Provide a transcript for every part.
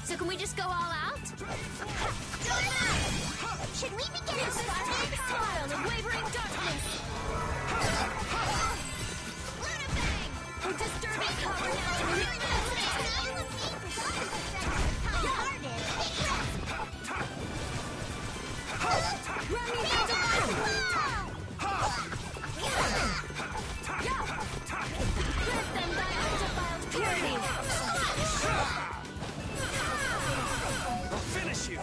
So can we just go all out? Should we be getting started? Smile of wavering darkness! Luna Bang! A disturbing power now in real Run me down to Grant them thy undefiled purity! Finish you!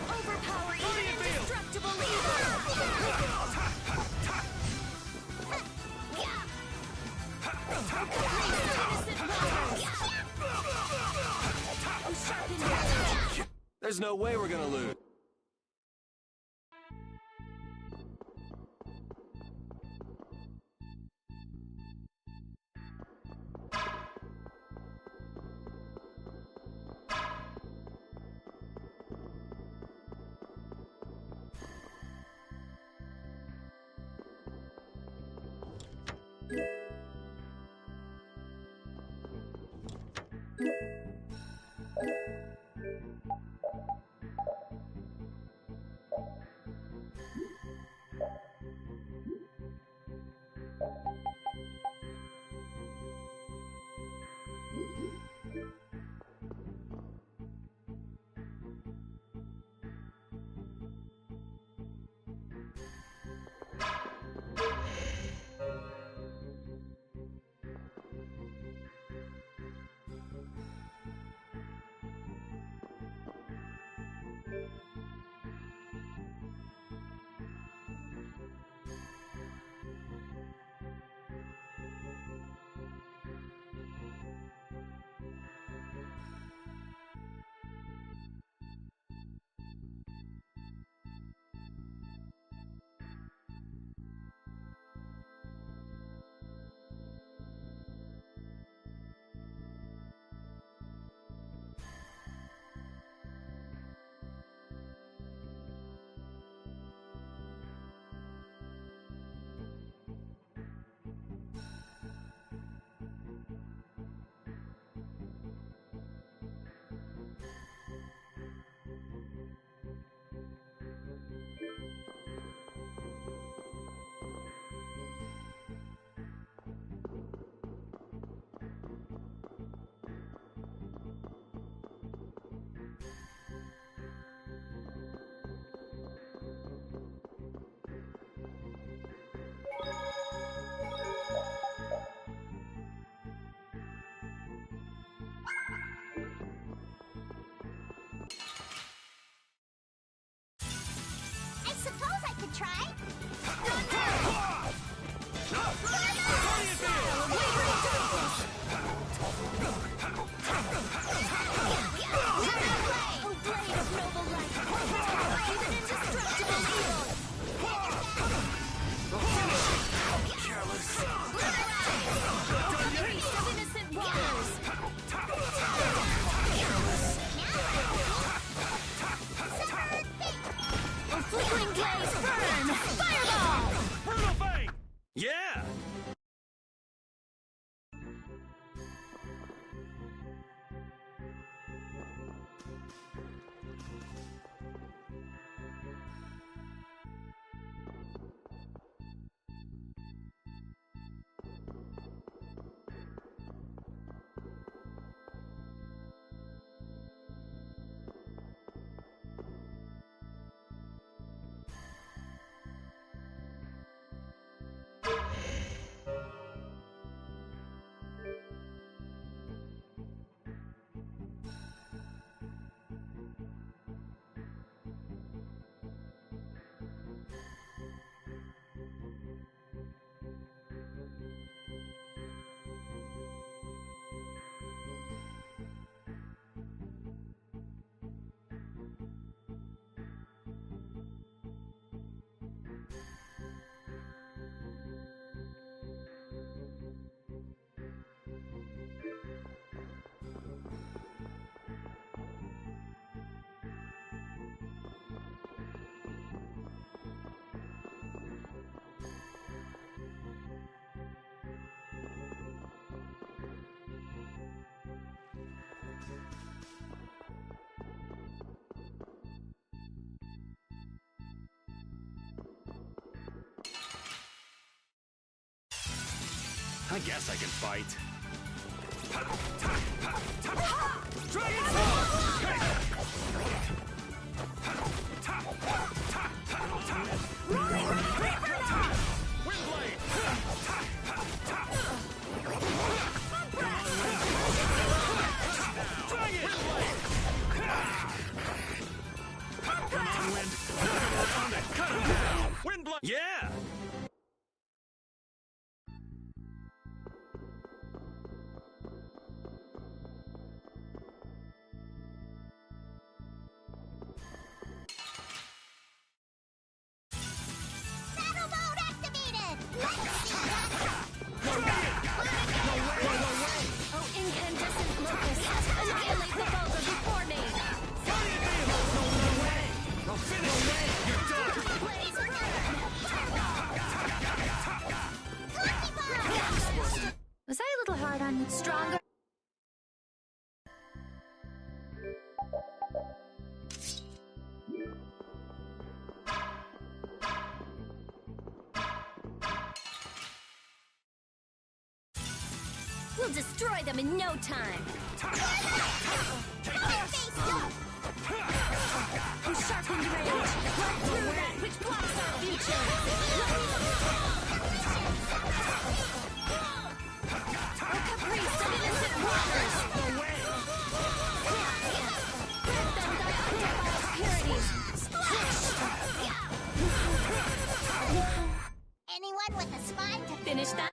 Overpowering and indestructible evil! There's no way we're gonna lose. I guess I can fight. Yeah! Battle mode activated! Let's see that! Oh, incandescent locust! Annihilate the vulgar before me! I'll finish it! You're done! Blaze return! Lucky bomb! Was I a little hard on you? Stronger? We'll destroy them in no time! I'm sharpened rage! Run through that which blocks our future! A caprice of innocent waters! Grant them thy purified purities! Anyone with a spine to finish that?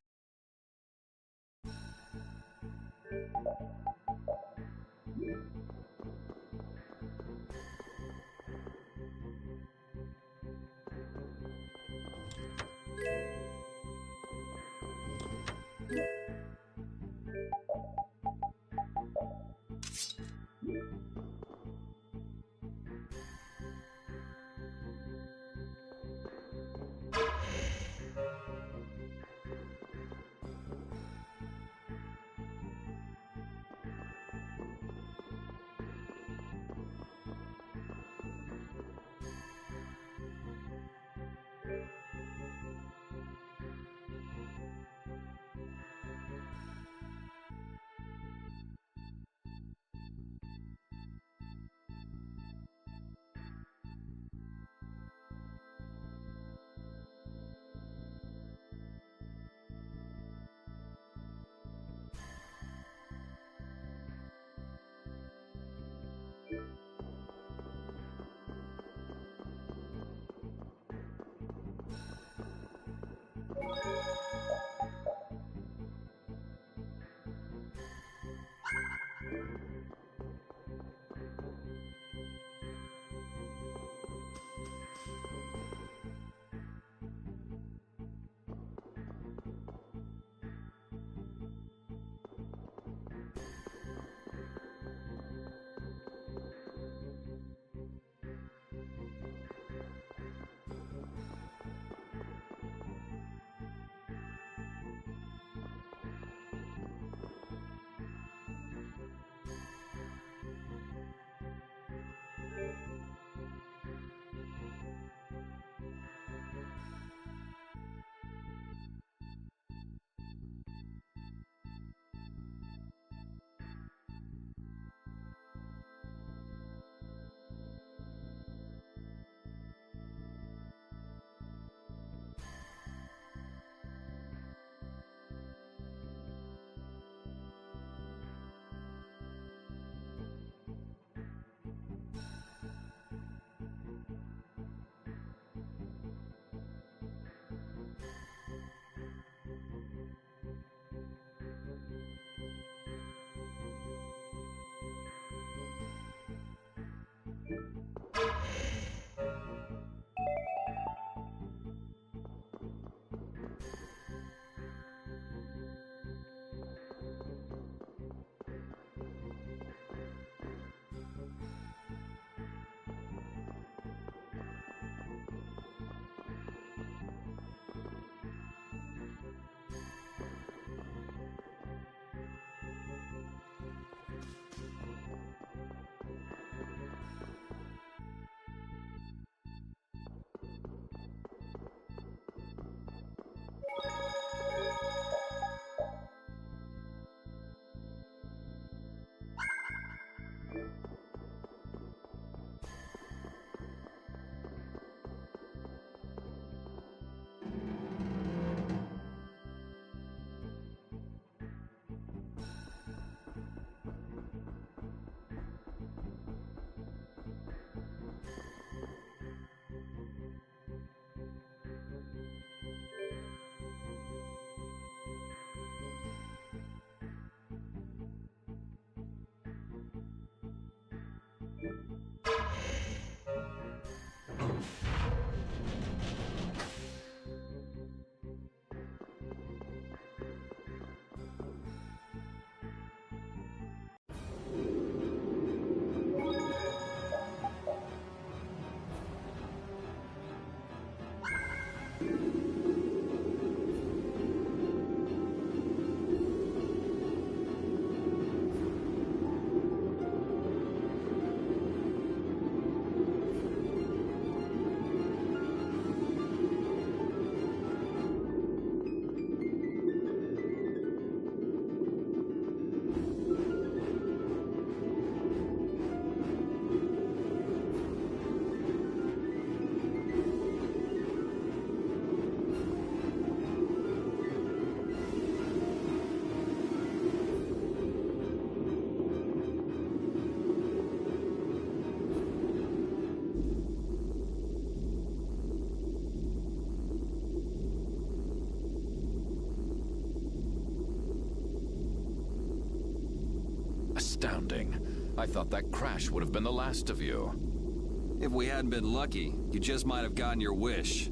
astounding. I thought that crash would have been the last of you. If we hadn't been lucky, you just might have gotten your wish.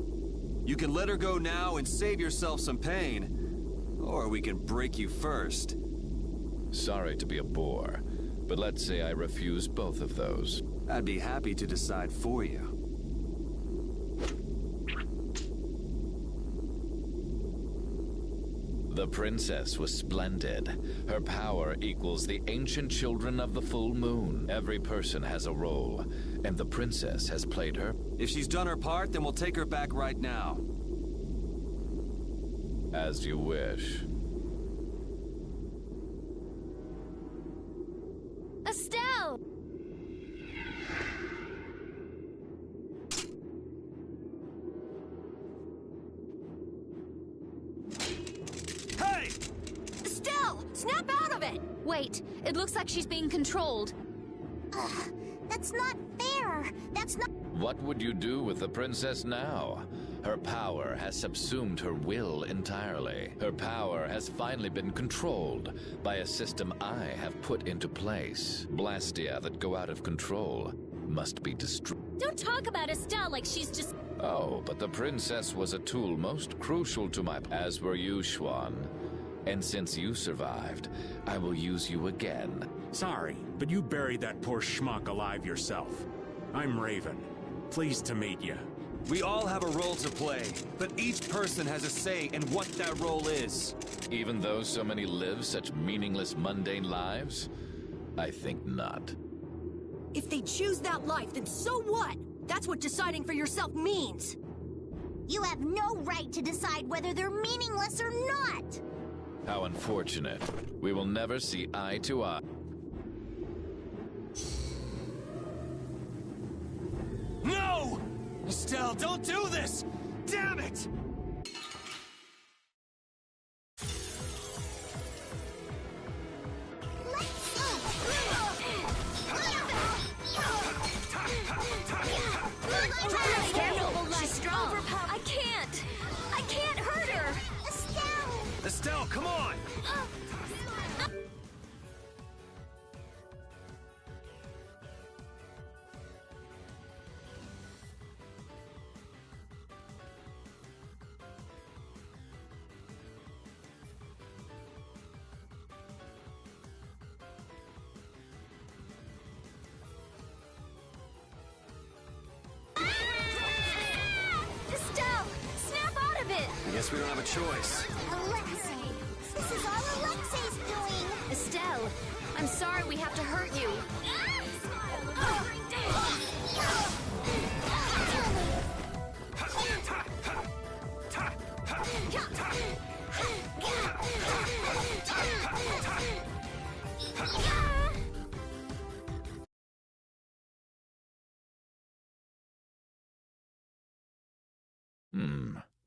You can let her go now and save yourself some pain, or we can break you first. Sorry to be a bore, but let's say I refuse both of those. I'd be happy to decide for you. The princess was splendid. Her power equals the ancient children of the full moon. Every person has a role, and the princess has played her. If she's done her part, then we'll take her back right now. As you wish. Estelle! Hey! Estelle! Snap out of it! Wait, it looks like she's being controlled. That's not fair. That's not... What would you do with the princess now? Her power has subsumed her will entirely. Her power has finally been controlled by a system I have put into place. Blastia that go out of control must be destroyed. Don't talk about Estelle like she's just... Oh, but the princess was a tool most crucial to my... As were you, Schwan. And since you survived, I will use you again. Sorry, but you buried that poor schmuck alive yourself. I'm Raven. Pleased to meet you. We all have a role to play, but each person has a say in what that role is. Even though so many live such meaningless, mundane lives? I think not. If they choose that life, then so what? That's what deciding for yourself means. You have no right to decide whether they're meaningless or not. How unfortunate. We will never see eye to eye. No! Estelle, don't do this! Damn it! I can't! I can't hurt her! Estelle! Estelle, come on! Estelle! Snap out of it! I guess we don't have a choice. Alexei! This is all Alexei's doing! Estelle, I'm sorry we have to hurt you.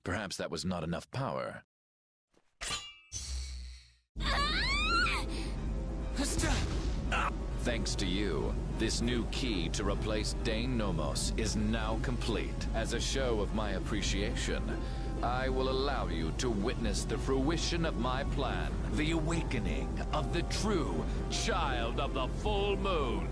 Perhaps that was not enough power. Thanks to you, this new key to replace Dane Nomos is now complete. As a show of my appreciation, I will allow you to witness the fruition of my plan, the awakening of the true child of the full moon.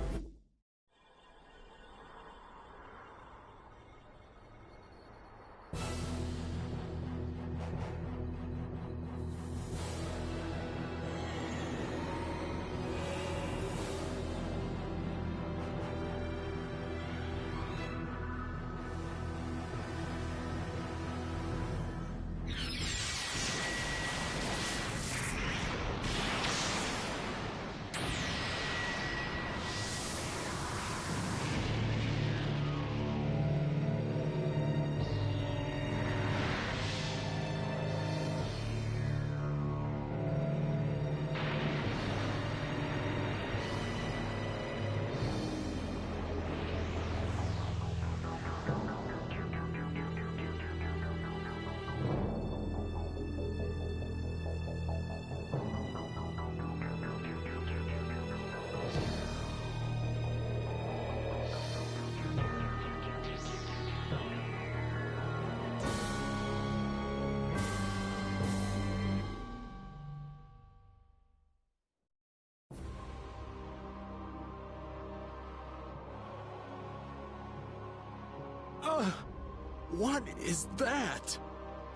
What is that?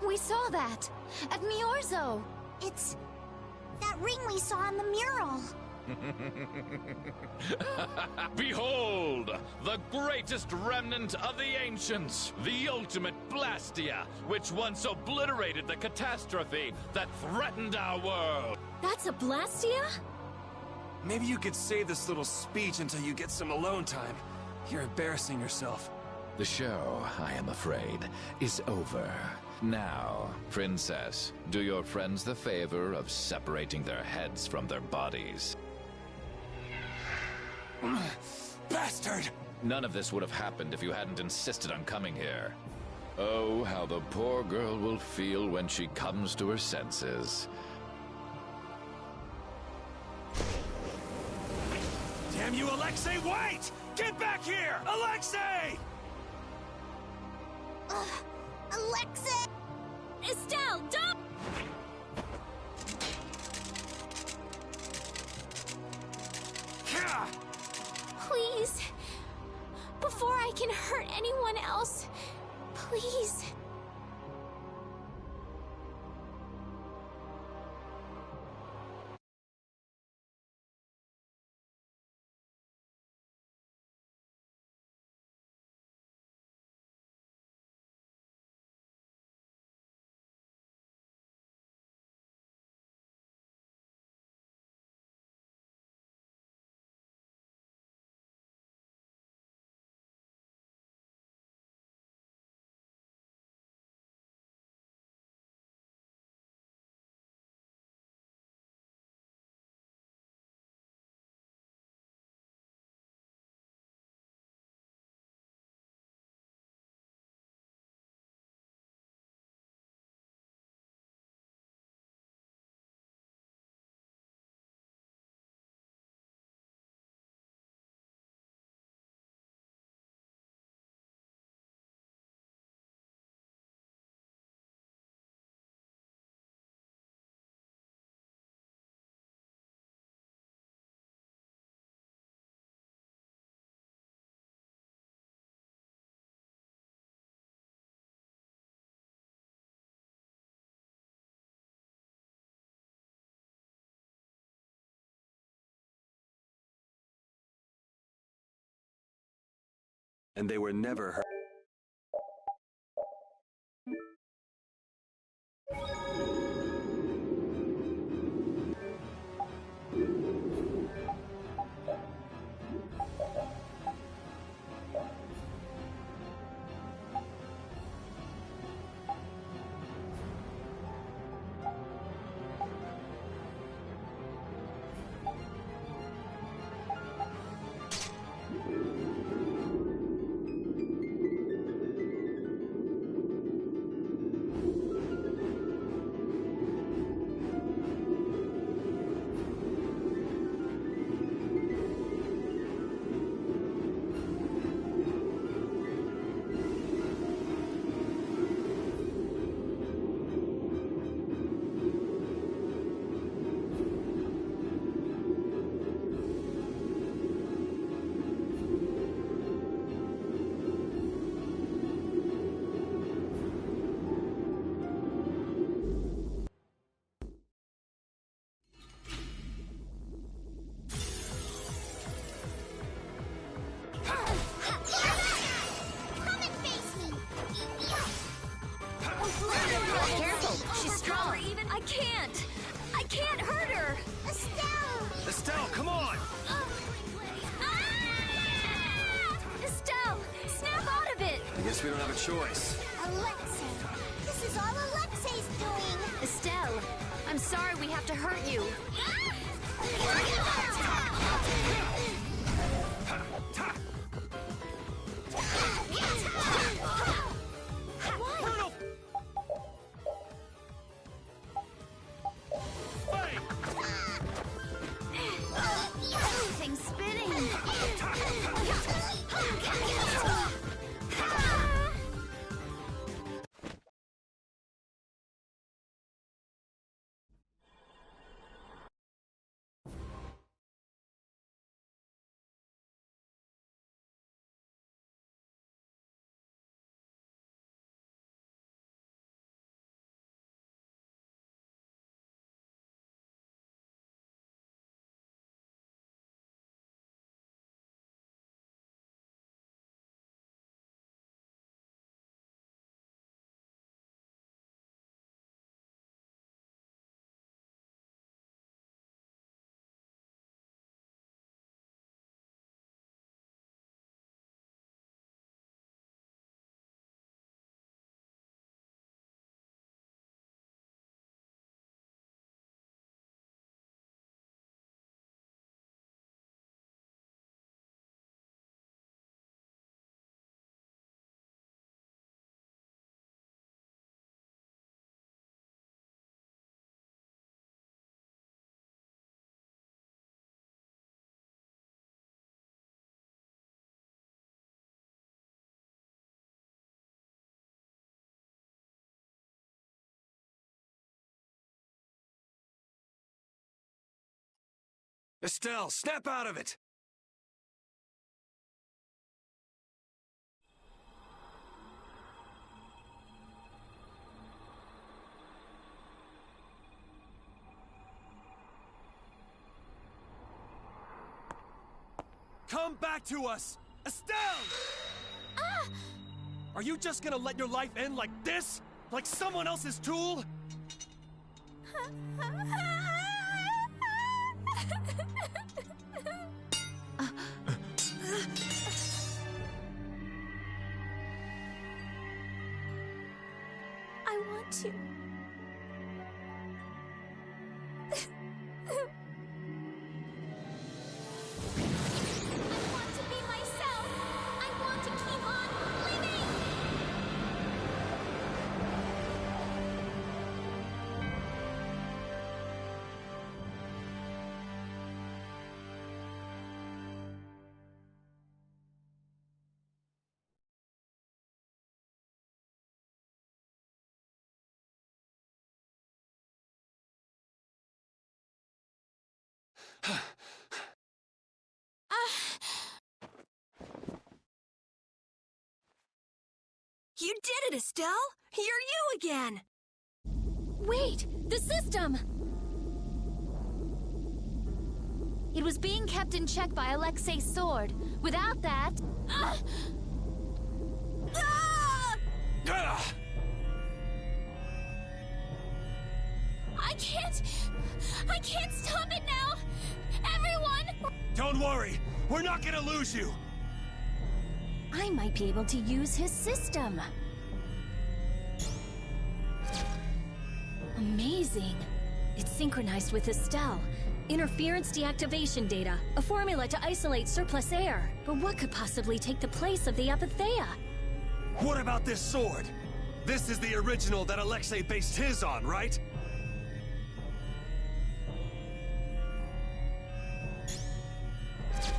We saw that at Miorzo. It's that ring we saw on the mural. Behold, the greatest remnant of the ancients, the ultimate Blastia, which once obliterated the catastrophe that threatened our world. That's a Blastia? Maybe you could save this little speech until you get some alone time. You're embarrassing yourself. The show, I am afraid, is over. Now, Princess, do your friends the favor of separating their heads from their bodies. Bastard! None of this would have happened if you hadn't insisted on coming here. Oh, how the poor girl will feel when she comes to her senses. Damn you, Alexei, wait! Get back here! Alexei! Alexa! Estelle, don't! Gah! Please. Before I can hurt anyone else. Please. And they were never heard. Come and face me! Careful, she's strong. I can't! I can't hurt her! Estelle! Estelle, come on! Estelle, snap out of it! I guess we don't have a choice. Alexei! This is all Alexei's doing! Estelle, I'm sorry we have to hurt you. Estelle, snap out of it! Come back to us! Estelle! Are you just gonna let your life end like this? Like someone else's tool? I want to. I want to be myself. I want to keep on living. You did it, Estelle! You're you again! Wait, the system! It was being kept in check by Alexei's sword. Without that... Ah! Ah! I can't stop it now! Everyone! Don't worry, we're not gonna lose you! I might be able to use his system. Amazing. It's synchronized with Estelle. Interference deactivation data. A formula to isolate surplus air. But what could possibly take the place of the Apatheia? What about this sword? This is the original that Alexei based his on, right?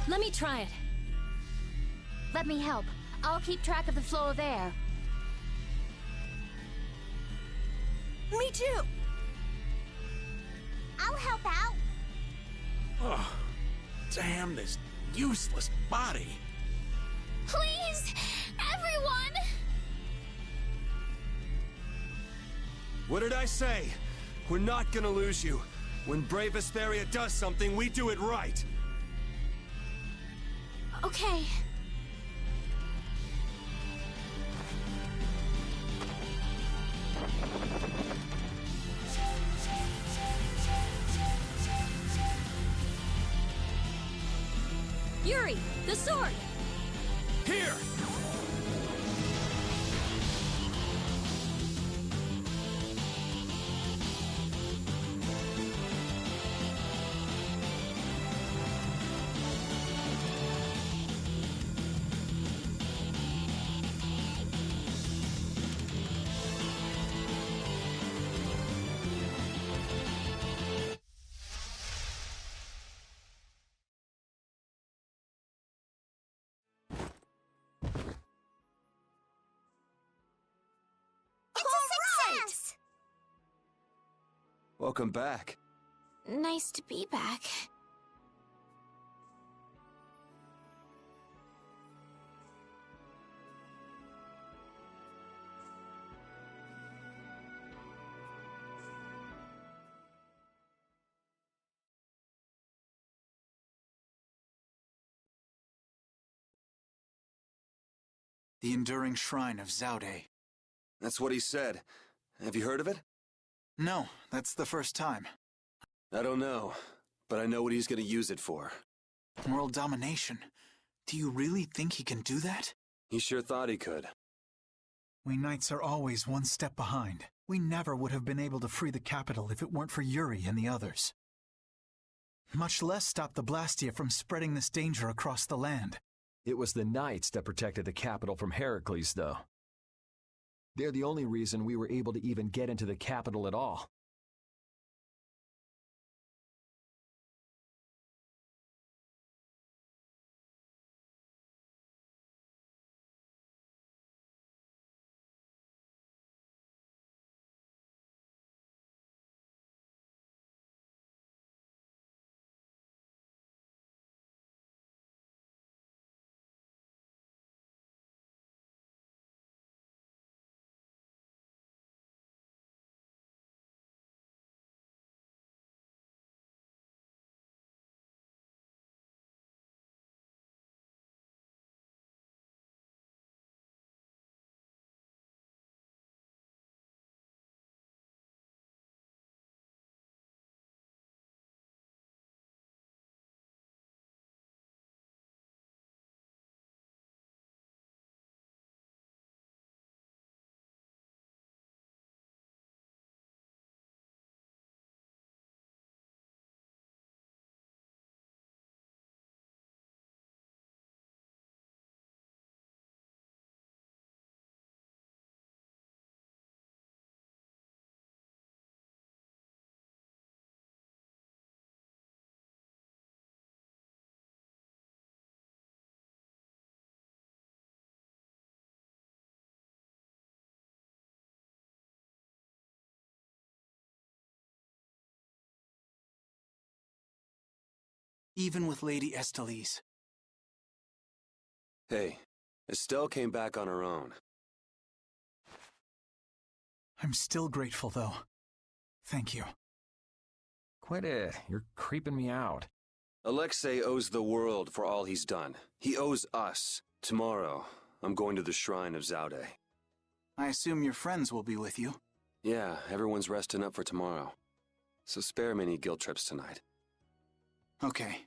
Let me try it. Let me help. I'll keep track of the flow of air. Me too! I'll help out. Oh, damn this useless body. Please! Everyone! What did I say? We're not gonna lose you. When brave Vesperia does something, we do it right. Okay. Yuri, the sword! Here! It's a success! Welcome back. Nice to be back. The Enduring Shrine of Zaude. That's what he said. Have you heard of it? No, that's the first time. I don't know, but I know what he's gonna use it for. World domination. Do you really think he can do that? He sure thought he could. We Knights are always one step behind. We never would have been able to free the capital if it weren't for Yuri and the others. Much less stop the Blastia from spreading this danger across the land. It was the Knights that protected the capital from Heracles, though. They're the only reason we were able to even get into the capital at all. even with Lady Estellise. Hey, Estelle came back on her own. I'm still grateful, though. Thank you. Quit it. You're creeping me out. Alexei owes the world for all he's done. He owes us. Tomorrow, I'm going to the shrine of Zaude. I assume your friends will be with you. Yeah, everyone's resting up for tomorrow. So spare me any guilt trips tonight. Okay.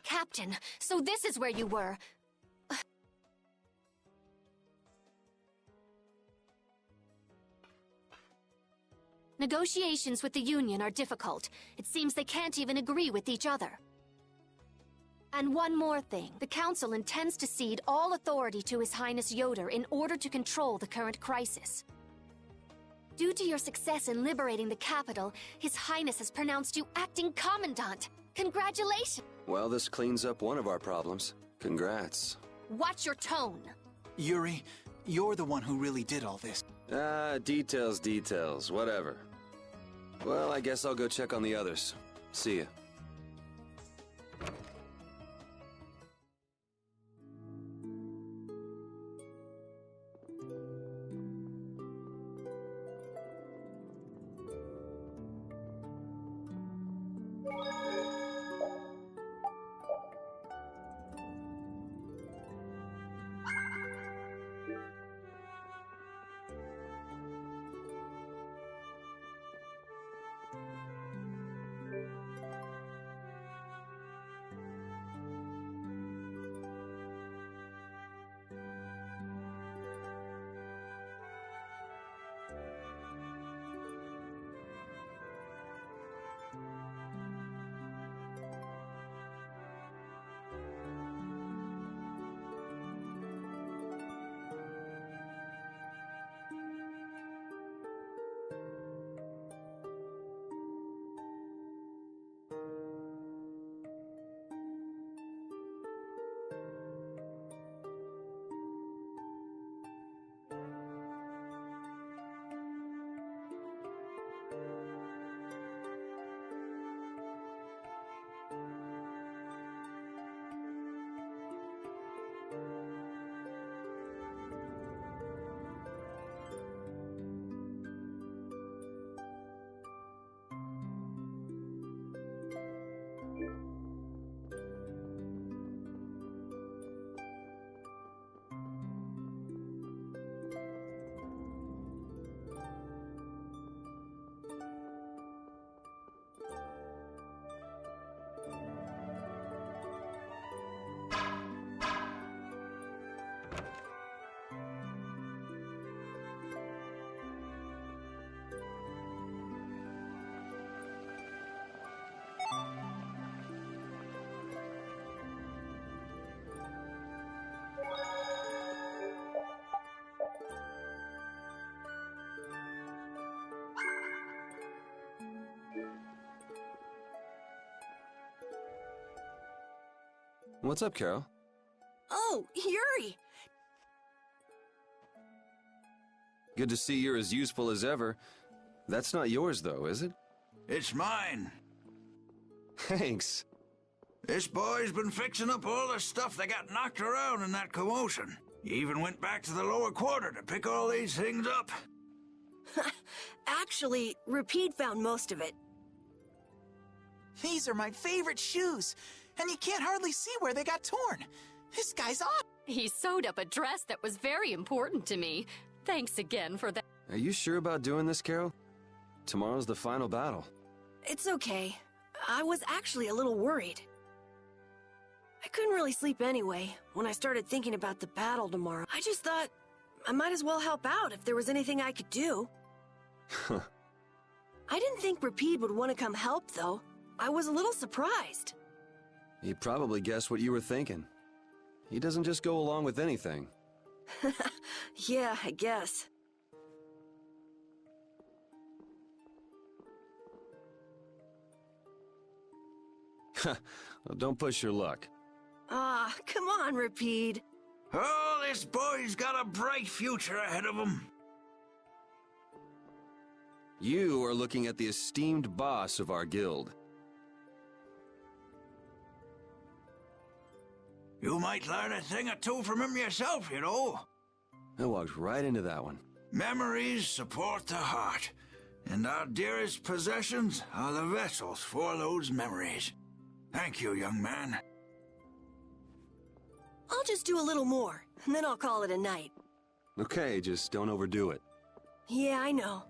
Captain, so this is where you were. Negotiations with the Union are difficult. It seems they can't even agree with each other. And one more thing. The Council intends to cede all authority to His Highness Yoder in order to control the current crisis. Due to your success in liberating the capital, His Highness has pronounced you acting commandant. Congratulations! Well, this cleans up one of our problems. Congrats. Watch your tone. Yuri, you're the one who really did all this. Details, whatever. Well, I guess I'll go check on the others. See ya. What's up, Carol? Oh, Yuri! Good to see you're as useful as ever. That's not yours, though, is it? It's mine. Thanks. This boy's been fixing up all the stuff that got knocked around in that commotion. He even went back to the lower quarter to pick all these things up. Actually, Rapide found most of it. These are my favorite shoes, and you can't hardly see where they got torn. This guy's off. He sewed up a dress that was very important to me. Thanks again for that. Are you sure about doing this, Carol? Tomorrow's the final battle. It's okay. I was actually a little worried. I couldn't really sleep anyway when I started thinking about the battle tomorrow. I just thought I might as well help out if there was anything I could do. I didn't think Rapide would want to come help, though. I was a little surprised. He probably guessed what you were thinking. He doesn't just go along with anything. Yeah, I guess. Well, don't push your luck. Ah, come on, Rapide. Oh, this boy's got a bright future ahead of him. You are looking at the esteemed boss of our guild. You might learn a thing or two from him yourself, you know. I walked right into that one. Memories support the heart, and our dearest possessions are the vessels for those memories. Thank you, young man. I'll just do a little more, and then I'll call it a night. Okay, just don't overdo it. Yeah, I know.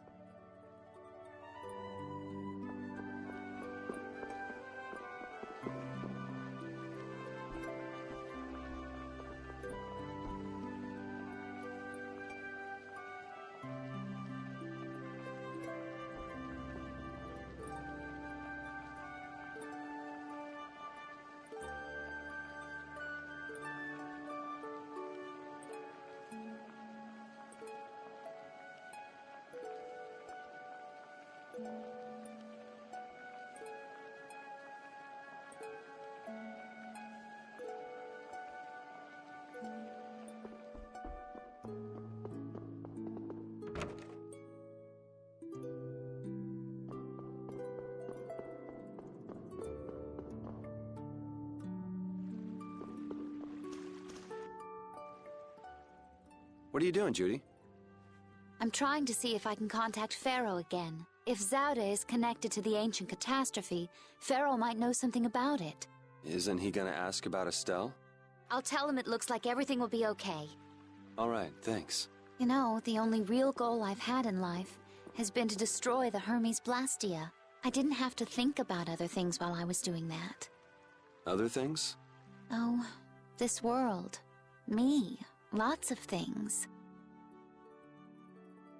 What are you doing, Judy? I'm trying to see if I can contact Pharaoh again. If Zauda is connected to the ancient catastrophe, Pharaoh might know something about it. Isn't he gonna ask about Estelle? I'll tell him it looks like everything will be okay. All right, thanks. You know, the only real goal I've had in life has been to destroy the Hermes Blastia. I didn't have to think about other things while I was doing that. Other things? Oh, this world. Me. Lots of things.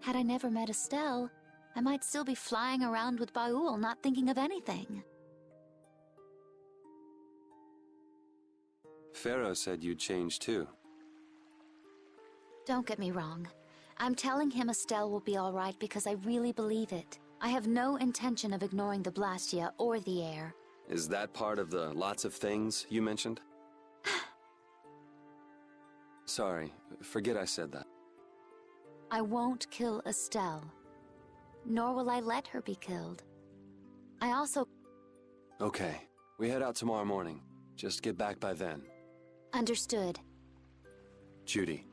Had I never met Estelle, I might still be flying around with Baul, not thinking of anything. Pharaoh said you'd change too. Don't get me wrong. I'm telling him Estelle will be all right because I really believe it. I have no intention of ignoring the Blastia or the air. Is that part of the lots of things you mentioned? Sorry, forget I said that. I won't kill Estelle. Nor will I let her be killed. I also... Okay, we head out tomorrow morning. Just get back by then. Understood. Judy.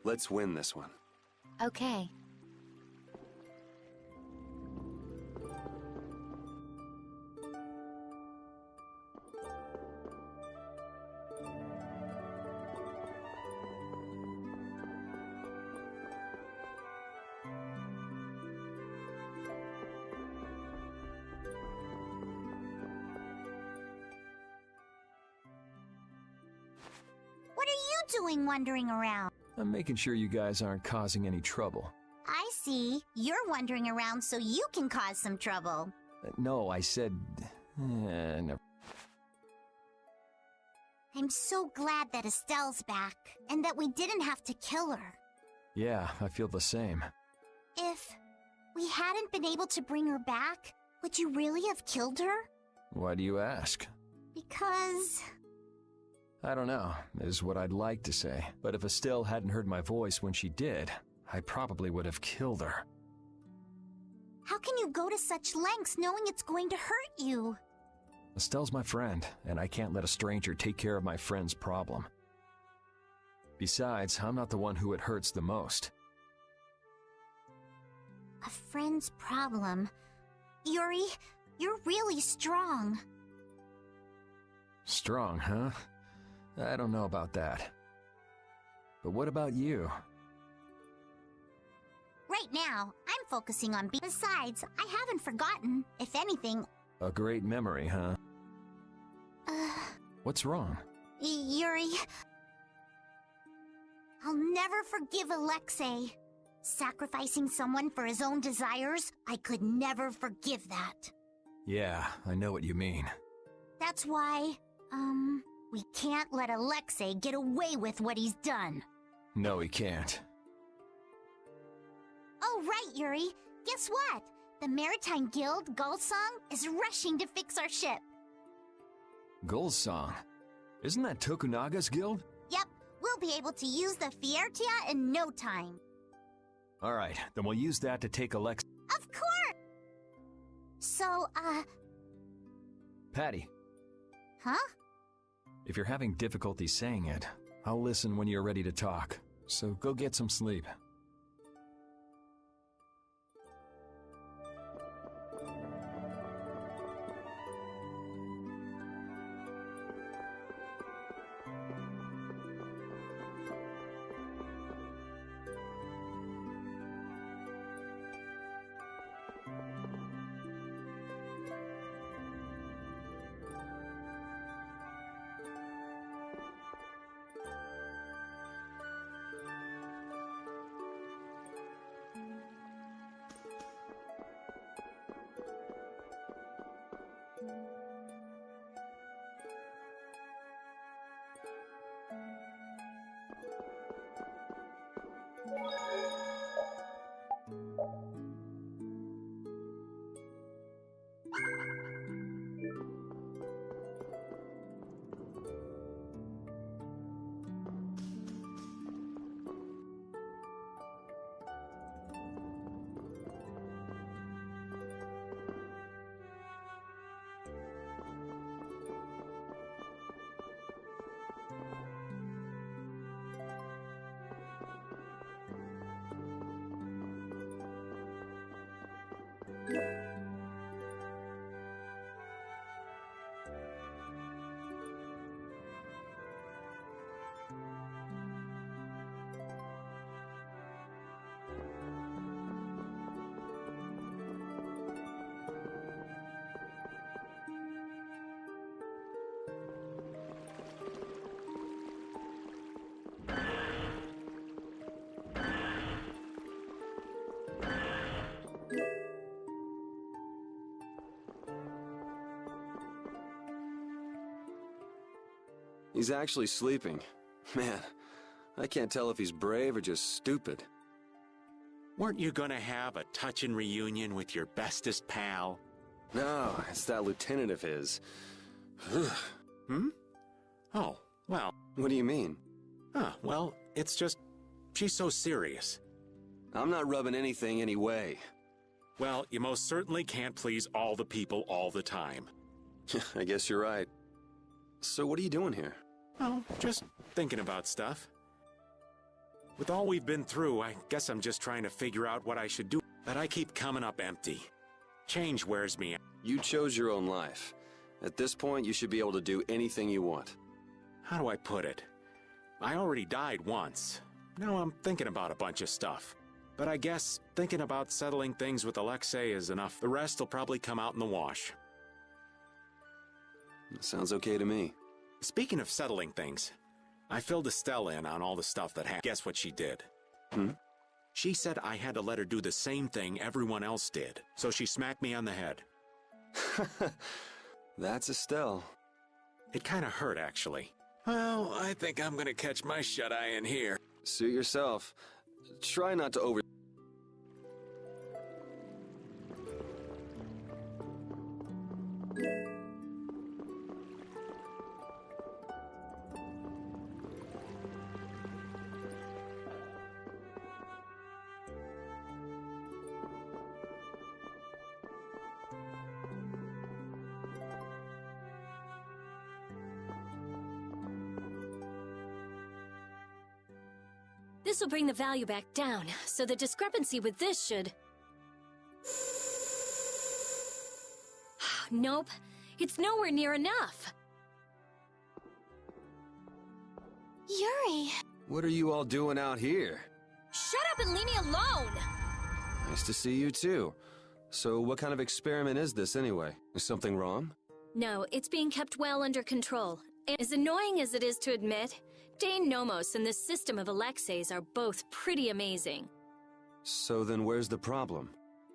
Let's win this one. Okay. What are you doing wandering around? I'm making sure you guys aren't causing any trouble. I see. You're wandering around so you can cause some trouble. No, I said... never. I'm so glad that Estelle's back, and that we didn't have to kill her. Yeah, I feel the same. If we hadn't been able to bring her back, would you really have killed her? Why do you ask? Because... I don't know, is what I'd like to say. But if Estelle hadn't heard my voice when she did, I probably would have killed her. How can you go to such lengths knowing it's going to hurt you? Estelle's my friend, and I can't let a stranger take care of my friend's problem. Besides, I'm not the one who it hurts the most. A friend's problem? Yuri, you're really strong. Strong, huh? I don't know about that. But what about you? Right now, I'm focusing on Besides, I haven't forgotten. If anything... A great memory, huh? What's wrong? Yuri... I'll never forgive Alexei. Sacrificing someone for his own desires, I could never forgive that. Yeah, I know what you mean. That's why, we can't let Alexei get away with what he's done. No, he can't. Oh, right, Yuri. Guess what? The Maritime Guild, Gulsong, is rushing to fix our ship. Gulsong? Isn't that Tokunaga's guild? Yep, We'll be able to use the Fiertia in no time. Alright, then we'll use that to take Alex. Of course! So, Patty. Huh? If you're having difficulty saying it, I'll listen when you're ready to talk. So go get some sleep. He's actually sleeping. Man, I can't tell if he's brave or just stupid. Weren't you gonna have a touching reunion with your bestest pal? No, it's that lieutenant of his. Hmm? Oh, well. What do you mean? Well, it's just... she's so serious. I'm not rubbing anything any way. Well, you most certainly can't please all the people all the time. I guess you're right. So what are you doing here? Oh, just thinking about stuff. With all we've been through, I guess I'm just trying to figure out what I should do. But I keep coming up empty. Change wears me out. You chose your own life. At this point, you should be able to do anything you want. How do I put it? I already died once. Now I'm thinking about a bunch of stuff. But I guess thinking about settling things with Alexei is enough. The rest will probably come out in the wash. Sounds okay to me. Speaking of settling things, I filled Estelle in on all the stuff that happened. Guess what she did? She said I had to let her do the same thing everyone else did. So she smacked me on the head. That's Estelle. It kind of hurt, actually. Well, I think I'm gonna catch my shut-eye in here. Suit yourself. Try not to over... This will bring the value back down, so the discrepancy with this should... Nope, it's nowhere near enough. Yuri! What are you all doing out here? Shut up and leave me alone! Nice to see you too. So what kind of experiment is this anyway? Is something wrong? No, it's being kept well under control. And as annoying as it is to admit, Dane Nomos and this system of Alexei's are both pretty amazing. So then where's the problem?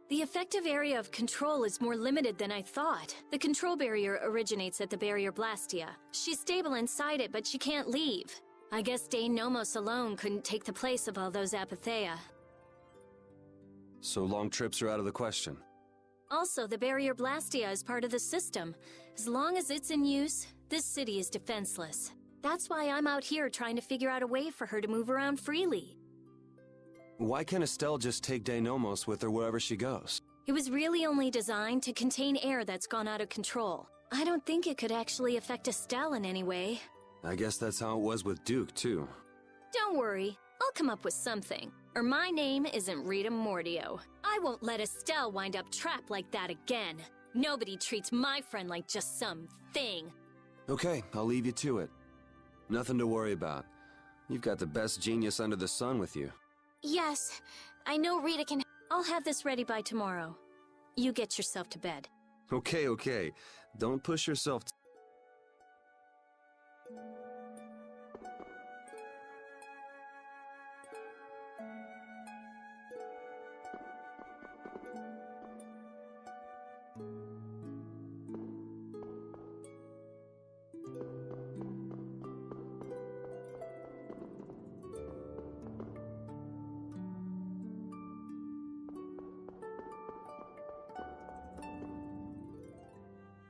The effective area of control is more limited than I thought. The control barrier originates at the barrier Blastia. She's stable inside it, but she can't leave. I guess Dane Nomos alone couldn't take the place of all those Apatheia. So long trips are out of the question. Also, the barrier Blastia is part of the system. As long as it's in use, this city is defenseless. That's why I'm out here trying to figure out a way for her to move around freely. Why can't Estelle just take Deinomos with her wherever she goes? It was really only designed to contain air that's gone out of control. I don't think it could actually affect Estelle in any way. I guess that's how it was with Duke, too. Don't worry, I'll come up with something. Or my name isn't Rita Mordio. I won't let Estelle wind up trapped like that again. Nobody treats my friend like just some thing. Okay, I'll leave you to it. Nothing to worry about. You've got the best genius under the sun with you. Yes, I know Rita can... I'll have this ready by tomorrow. You get yourself to bed. Okay. Don't push yourself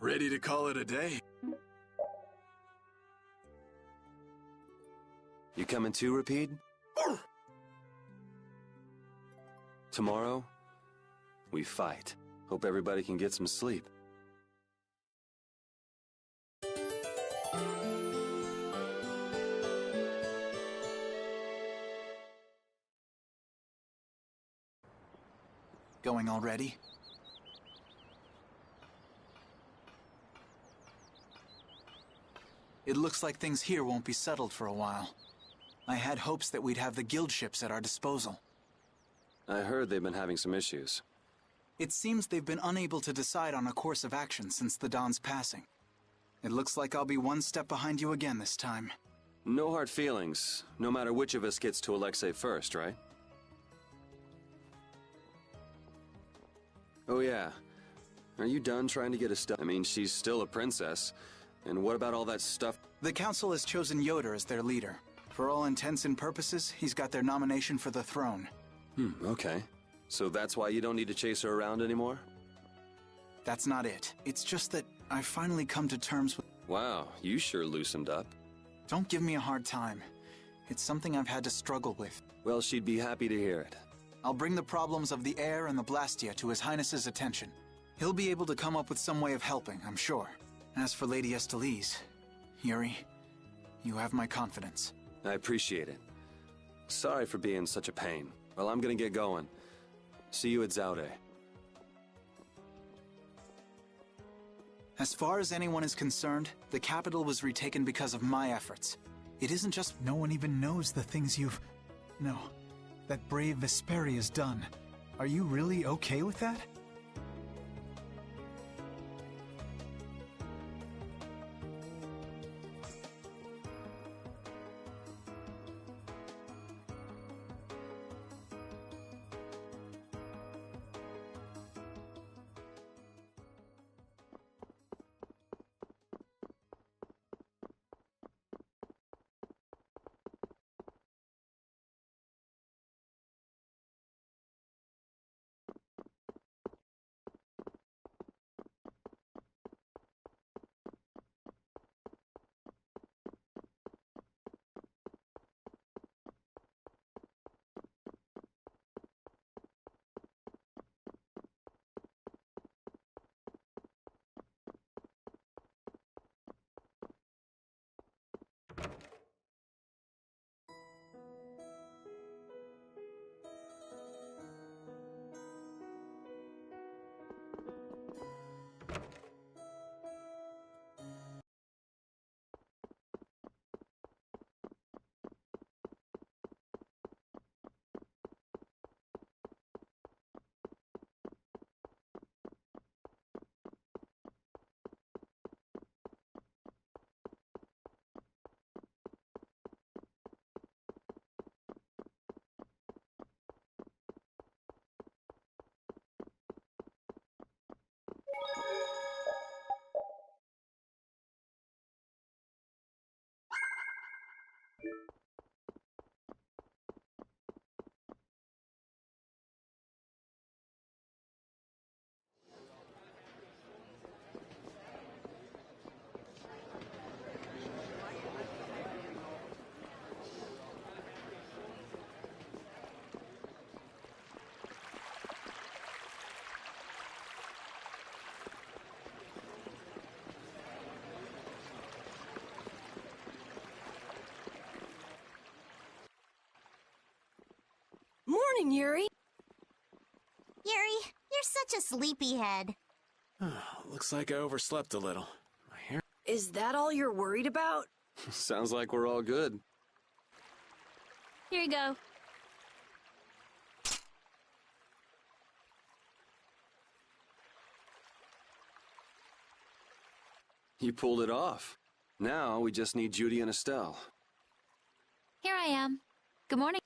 Ready to call it a day? You coming too, Rapide? Tomorrow, we fight. Hope everybody can get some sleep. Going already? It looks like things here won't be settled for a while. I had hopes that we'd have the guild ships at our disposal. I heard they've been having some issues. It seems they've been unable to decide on a course of action since the Don's passing. It looks like I'll be one step behind you again this time. No hard feelings, no matter which of us gets to Alexei first, right? Oh yeah. Are you done trying to get Estelle? I mean, she's still a princess. And what about all that stuff? The council has chosen Yoder as their leader. For all intents and purposes, he's got their nomination for the throne. Okay. So that's why you don't need to chase her around anymore? That's not it. It's just that I've finally come to terms with... Wow, you sure loosened up. Don't give me a hard time. It's something I've had to struggle with. Well, she'd be happy to hear it. I'll bring the problems of the air and the Blastia to His Highness's attention. He'll be able to come up with some way of helping, I'm sure. As for Lady Estellise, Yuri, you have my confidence. I appreciate it. Sorry for being such a pain. Well, I'm gonna get going. See you at Zaude. As far as anyone is concerned, the capital was retaken because of my efforts. It isn't just... No one even knows the things you've... No, that brave Vesperia's done. Are you really okay with that? morning, Yuri. Yuri, you're such a sleepyhead. Looks like I overslept a little. My hair... Is that all you're worried about? Sounds like we're all good. Here you go. You pulled it off. Now we just need Judy and Estelle. Here I am. Good morning.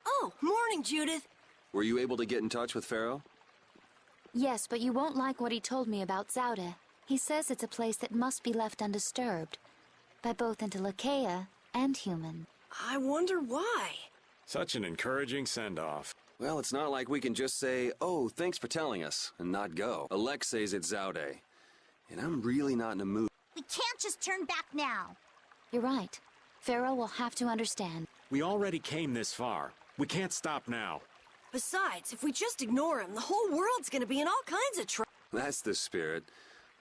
Oh, morning, Judith. Were you able to get in touch with Pharaoh? Yes, but you won't like what he told me about Zaude. He says it's a place that must be left undisturbed by both Interleuchea and human. I wonder why. Such an encouraging send-off. Well, it's not like we can just say, oh, thanks for telling us, and not go. Alexei's at Zaude, and I'm really not in a mood. We can't just turn back now. You're right. Pharaoh will have to understand. We already came this far. We can't stop now. Besides, if we just ignore him, the whole world's gonna be in all kinds of trouble. That's the spirit.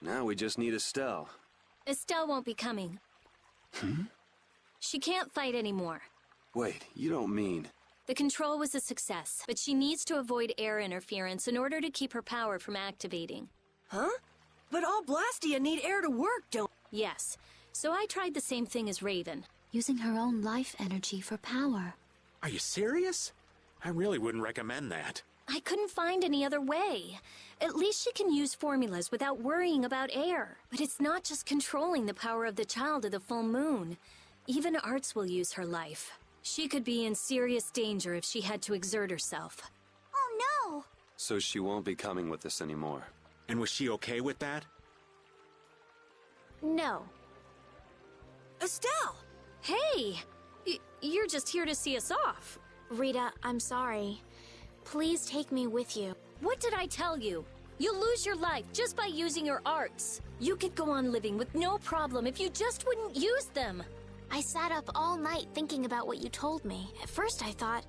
Now we just need Estelle. Estelle won't be coming. She can't fight anymore. Wait, you don't mean... The control was a success, but she needs to avoid air interference in order to keep her power from activating. Huh? But all Blastia need air to work, don't... Yes. So I tried the same thing as Raven. Using her own life energy for power. Are you serious? I really wouldn't recommend that. I couldn't find any other way. At least she can use formulas without worrying about air. But it's not just controlling the power of the child of the full moon. Even Arts will use her life. She could be in serious danger if she had to exert herself. Oh no! So she won't be coming with us anymore. And was she okay with that? No. Estelle! Hey! You're just here to see us off. Rita, I'm sorry. Please take me with you. What did I tell you? You'll lose your life just by using your arts. You could go on living with no problem if you just wouldn't use them. I sat up all night thinking about what you told me. At first I thought,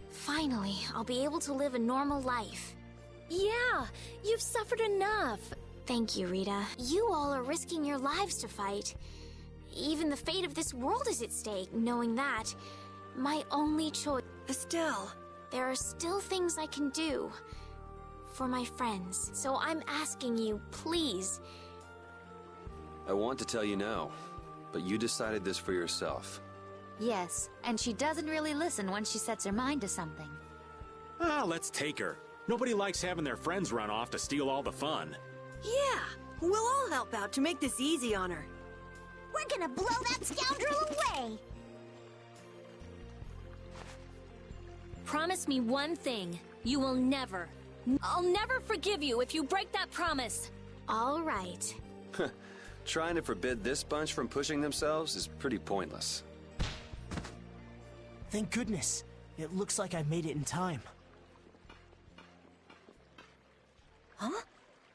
finally, I'll be able to live a normal life. Yeah, you've suffered enough. Thank you, Rita. You all are risking your lives to fight. Even the fate of this world is at stake, knowing that. My only choice... Estelle. There are still things I can do. For my friends. So I'm asking you, please. I want to tell you now, but you decided this for yourself. Yes, and she doesn't really listen once she sets her mind to something. Let's take her. Nobody likes having their friends run off to steal all the fun. Yeah, we'll all help out to make this easy on her. We're gonna blow that scoundrel away! Promise me one thing. You will never... I'll never forgive you if you break that promise. All right. Trying to forbid this bunch from pushing themselves is pretty pointless. Thank goodness. It looks like I made it in time. Huh?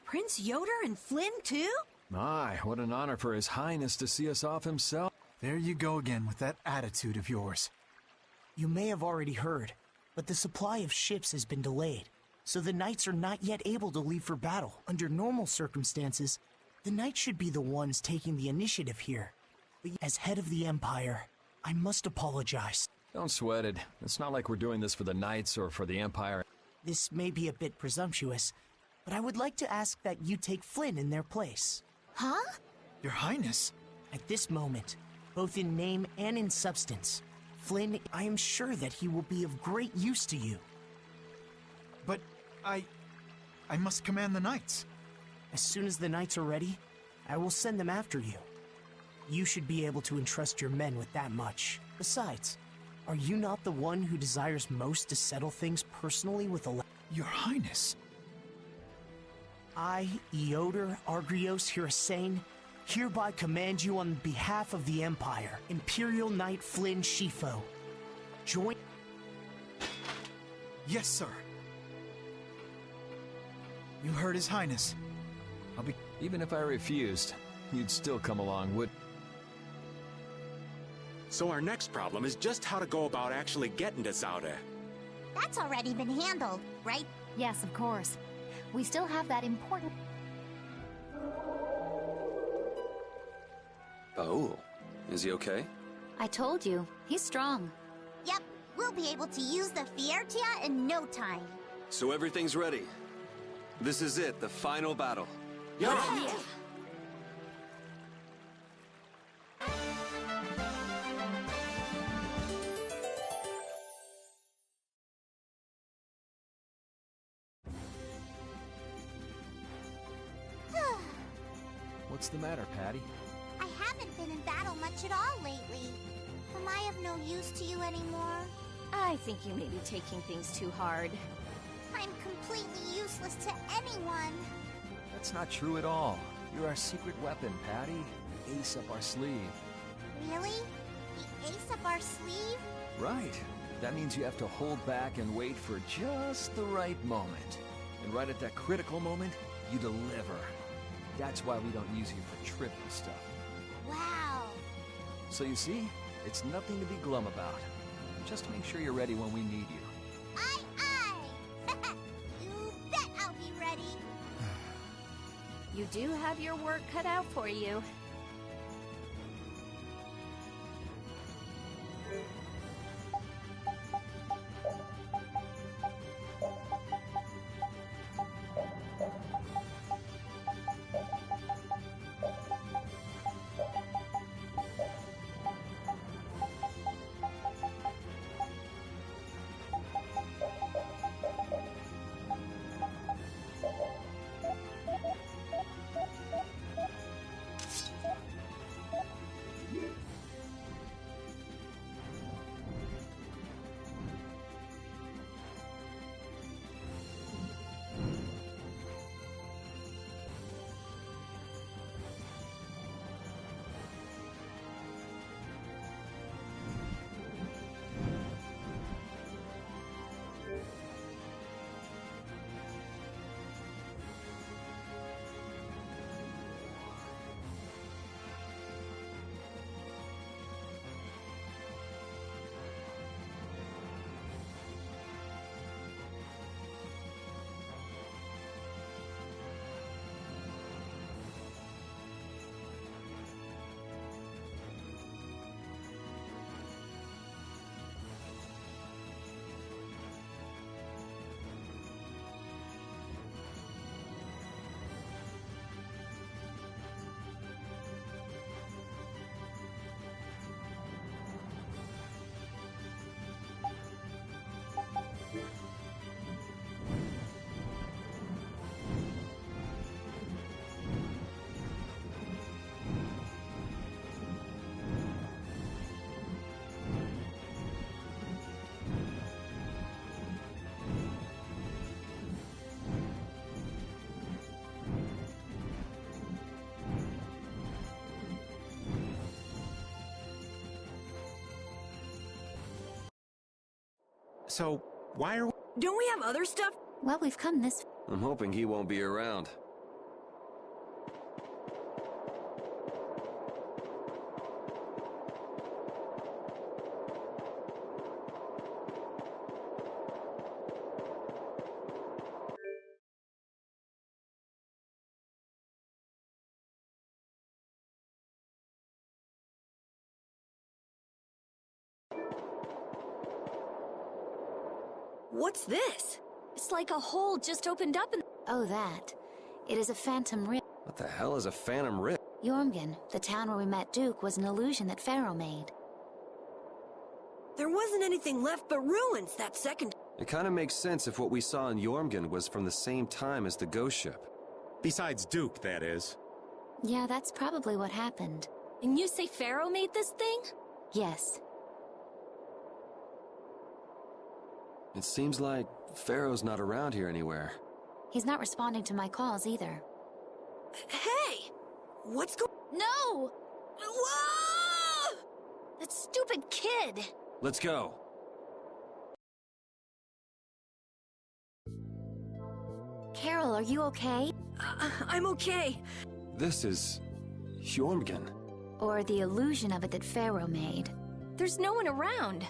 Prince Yoder and Flynn, too? My, what an honor for His Highness to see us off himself. There you go again with that attitude of yours. You may have already heard, but the supply of ships has been delayed, so the Knights are not yet able to leave for battle. Under normal circumstances, the Knights should be the ones taking the initiative here. But as head of the Empire, I must apologize. Don't sweat it. It's not like we're doing this for the Knights or for the Empire. This may be a bit presumptuous, but I would like to ask that you take Flynn in their place. Huh? Your Highness? At this moment, both in name and in substance, Flynn, I am sure that he will be of great use to you. But I must command the Knights. As soon as the Knights are ready, I will send them after you. You should be able to entrust your men with that much. Besides, are you not the one who desires most to settle things personally with Your Highness? I, Eoder Argrios Hirasane, hereby command you on behalf of the Empire, Imperial Knight Flynn Shifo. Join... Yes, sir. You heard His Highness. I'll be... Even if I refused, you'd still come along, would... So our next problem is just how to go about actually getting to Zaude. That's already been handled, right? Yes, of course. We still have that important... Baul, is he okay? I told you, he's strong. Yep, We'll be able to use the Fiertia in no time. So everything's ready. This is it, the final battle. Yeah. What's the matter, Patty? I haven't been in battle much at all lately. Am I of no use to you anymore? I think you may be taking things too hard. I'm completely useless to anyone. That's not true at all. You're our secret weapon, Patty. Ace up our sleeve. Really? The ace up our sleeve? Right. That means you have to hold back and wait for just the right moment. And right at that critical moment, you deliver. That's why we don't use you for trivial stuff. Wow. So you see, it's nothing to be glum about. Just make sure you're ready when we need you. Aye, aye! You bet I'll be ready. You do have your work cut out for you. So, why are we... Don't we have other stuff? Well, we've come this... I'm hoping he won't be around. What's this? It's like a hole just opened up in... Oh, that. It is a phantom rift. What the hell is a phantom rift? Jormungand, the town where we met Duke, was an illusion that Pharaoh made. There wasn't anything left but ruins that second... It kind of makes sense if what we saw in Jormungand was from the same time as the ghost ship. Besides Duke, that is. Yeah, that's probably what happened. And you say Pharaoh made this thing? Yes. It seems like Pharaoh's not around here anywhere. He's not responding to my calls either. Hey! What's going... No! Whoa! That stupid kid! Let's go. Carol, are you okay? I'm okay. This is... Jormungand. Or the illusion of it that Pharaoh made. There's no one around.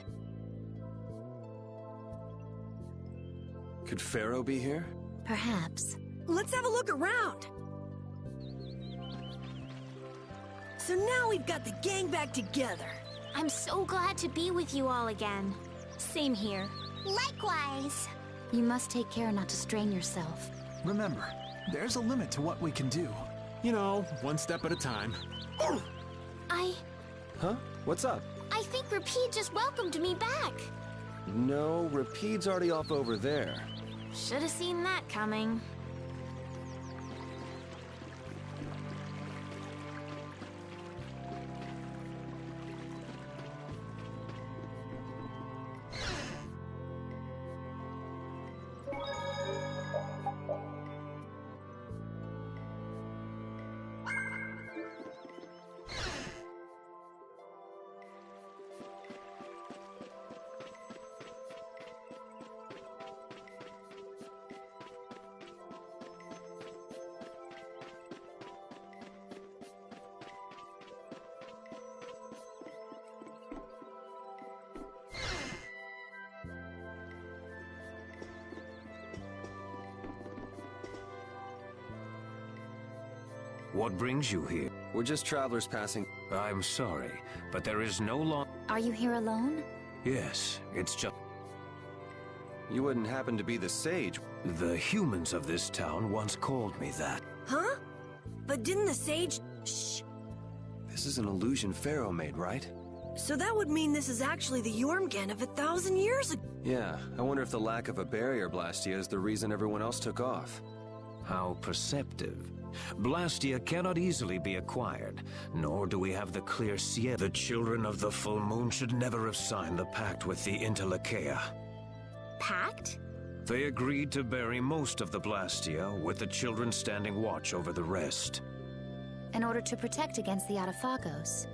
Could Pharaoh be here? Perhaps. Let's have a look around. So now we've got the gang back together. I'm so glad to be with you all again. Same here. Likewise. You must take care not to strain yourself. Remember, there's a limit to what we can do. You know, one step at a time. Huh? What's up? I think Rapide just welcomed me back. No, Rapide's already off over there. Should have seen that coming. What brings you here? We're just travelers passing. I'm sorry, but there is no long... Are you here alone? Yes, it's just... You wouldn't happen to be the sage. The humans of this town once called me that. Huh? But didn't the sage... Shh. This is an illusion Pharaoh made, right? So that would mean this is actually the Jormungand of 1,000 years ago. Yeah, I wonder if the lack of a barrier Blastia is the reason everyone else took off. How perceptive. Blastia cannot easily be acquired, nor do we have the clear sight. The children of the full moon should never have signed the pact with the Interlakeia. Pact? They agreed to bury most of the Blastia, with the children standing watch over the rest. In order to protect against the Autophagos.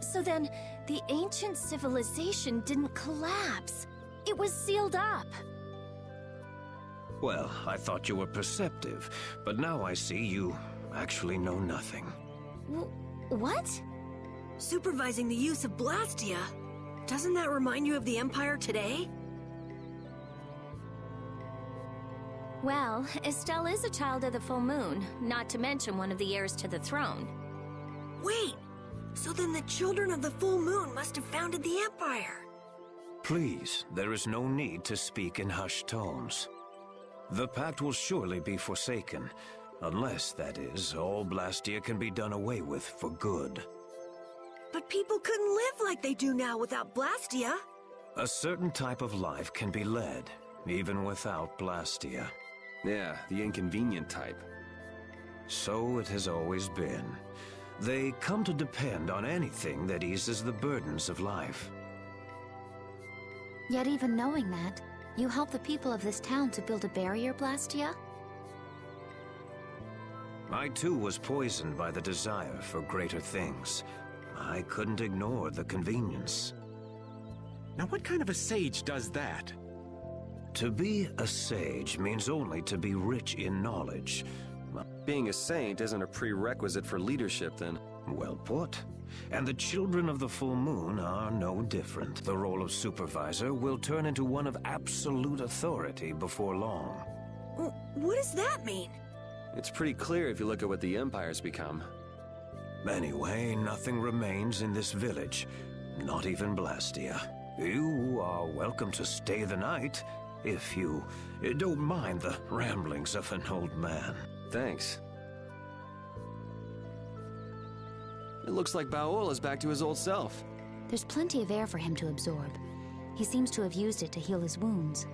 So then, the ancient civilization didn't collapse. It was sealed up. Well, I thought you were perceptive, but now I see you actually know nothing. What? Supervising the use of Blastia. Doesn't that remind you of the Empire today? Well, Estelle is a child of the full moon, not to mention one of the heirs to the throne. Wait, so then the children of the full moon must have founded the Empire. Please, there is no need to speak in hushed tones. The pact will surely be forsaken, unless, that is, all Blastia can be done away with for good. But people couldn't live like they do now without Blastia. A certain type of life can be led, even without Blastia. Yeah, the inconvenient type. So it has always been. They come to depend on anything that eases the burdens of life. Yet even knowing that, you help the people of this town to build a barrier, Blastia? I too was poisoned by the desire for greater things. I couldn't ignore the convenience. Now what kind of a sage does that? To be a sage means only to be rich in knowledge. Being a saint isn't a prerequisite for leadership, then. Well put. And the children of the full moon are no different. The role of supervisor will turn into one of absolute authority before long. What does that mean? It's pretty clear if you look at what the Empire's become. Anyway, nothing remains in this village. Not even Blastia. You are welcome to stay the night, if you don't mind the ramblings of an old man. Thanks. It looks like Baol is back to his old self. There's plenty of air for him to absorb. He seems to have used it to heal his wounds.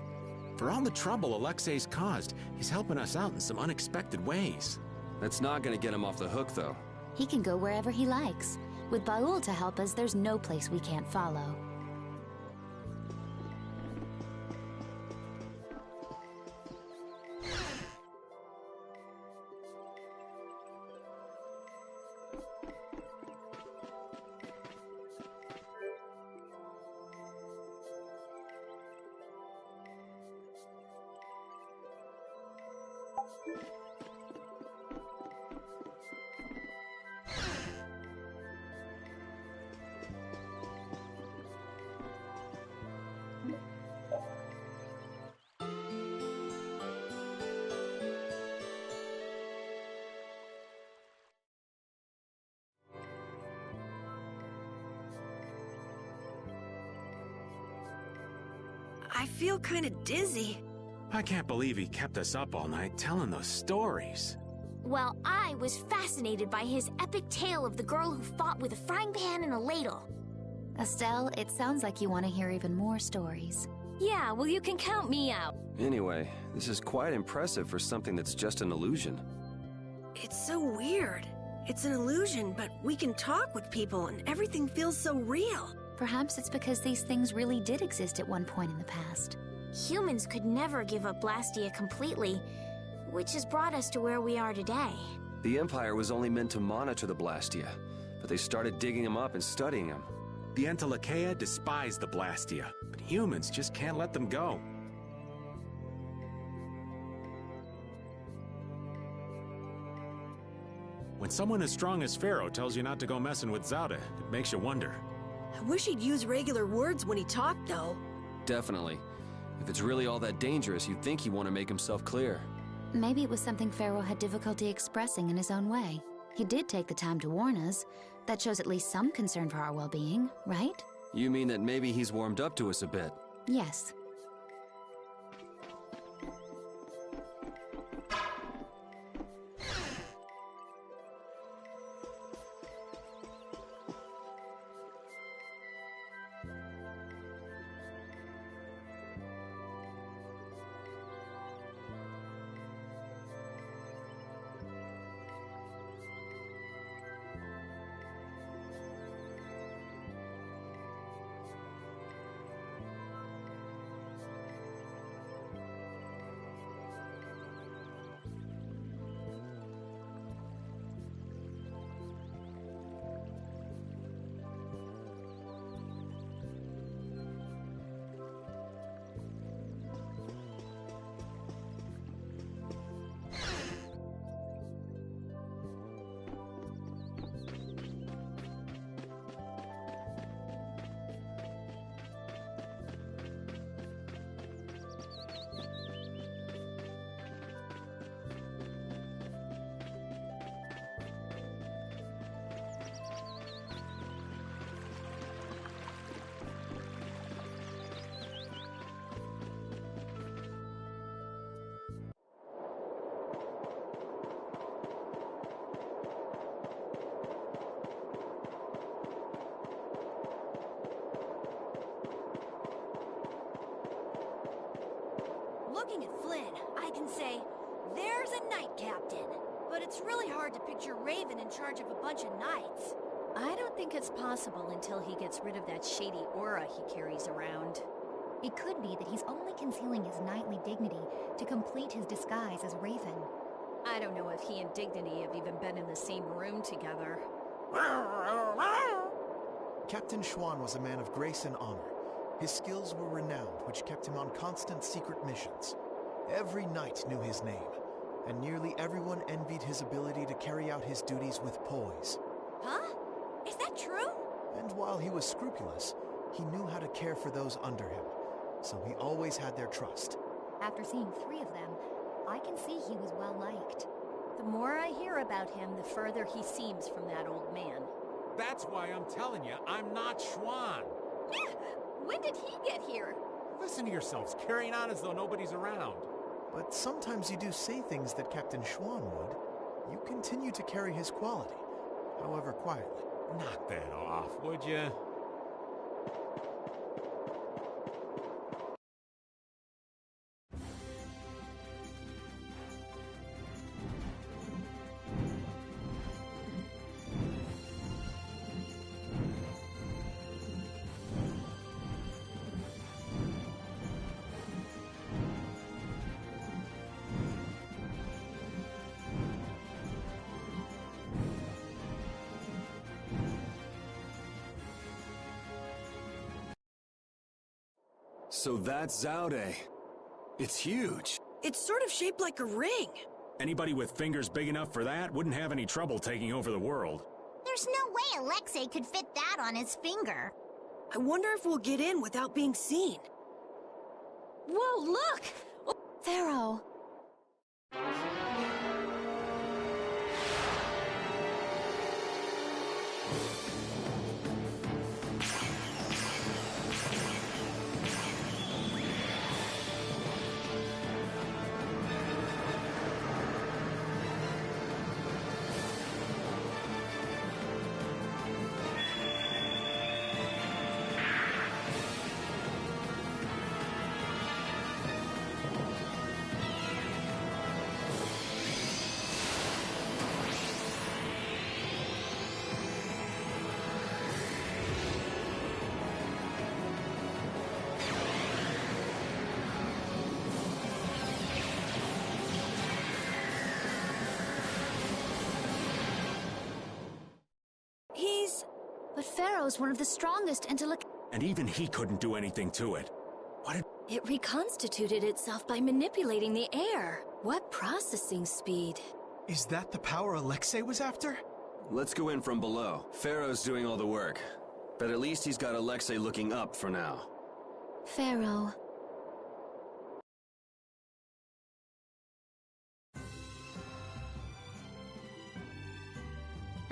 For all the trouble Alexei's caused, he's helping us out in some unexpected ways. That's not gonna get him off the hook, though. He can go wherever he likes. With Baul to help us, there's no place we can't follow. I feel kind of dizzy. I can't believe he kept us up all night telling those stories. Well, I was fascinated by his epic tale of the girl who fought with a frying pan and a ladle. Estelle, it sounds like you want to hear even more stories. Yeah, well, you can count me out. Anyway, this is quite impressive for something that's just an illusion. It's so weird. It's an illusion, but we can talk with people and everything feels so real. Perhaps it's because these things really did exist at one point in the past. Humans could never give up Blastia completely, which has brought us to where we are today. The Empire was only meant to monitor the Blastia, but they started digging them up and studying them. The Entelechea despise the Blastia, but humans just can't let them go. When someone as strong as Pharaoh tells you not to go messing with Zauda, it makes you wonder. I wish he'd use regular words when he talked, though. Definitely. If it's really all that dangerous, you'd think he'd want to make himself clear. Maybe it was something Pharaoh had difficulty expressing in his own way. He did take the time to warn us. That shows at least some concern for our well-being, right? You mean that maybe he's warmed up to us a bit? Yes. Looking at Flynn, I can say, there's a knight captain. But it's really hard to picture Raven in charge of a bunch of knights. I don't think it's possible until he gets rid of that shady aura he carries around. It could be that he's only concealing his knightly dignity to complete his disguise as Raven. I don't know if he and Dignity have even been in the same room together. Captain Schwan was a man of grace and honor. His skills were renowned, which kept him on constant secret missions. Every knight knew his name, and nearly everyone envied his ability to carry out his duties with poise. Huh? Is that true? And while he was scrupulous, he knew how to care for those under him, so he always had their trust. After seeing 3 of them, I can see he was well liked. The more I hear about him, the further he seems from that old man. That's why I'm telling you, I'm not Schwan. When did he get here? Listen to yourselves, carrying on as though nobody's around. But sometimes you do say things that Captain Schwan would. You continue to carry his quality, however quietly. Knock that off, would you? So that's Zaude. It's huge. It's sort of shaped like a ring. Anybody with fingers big enough for that wouldn't have any trouble taking over the world. There's no way Alexei could fit that on his finger. I wonder if we'll get in without being seen. Whoa, look! Oh, Pharaoh. But Pharaoh's one of the strongest intellect... And even he couldn't do anything to it. What did... It reconstituted itself by manipulating the air. What processing speed? Is that the power Alexei was after? Let's go in from below. Pharaoh's doing all the work. But at least he's got Alexei looking up for now. Pharaoh...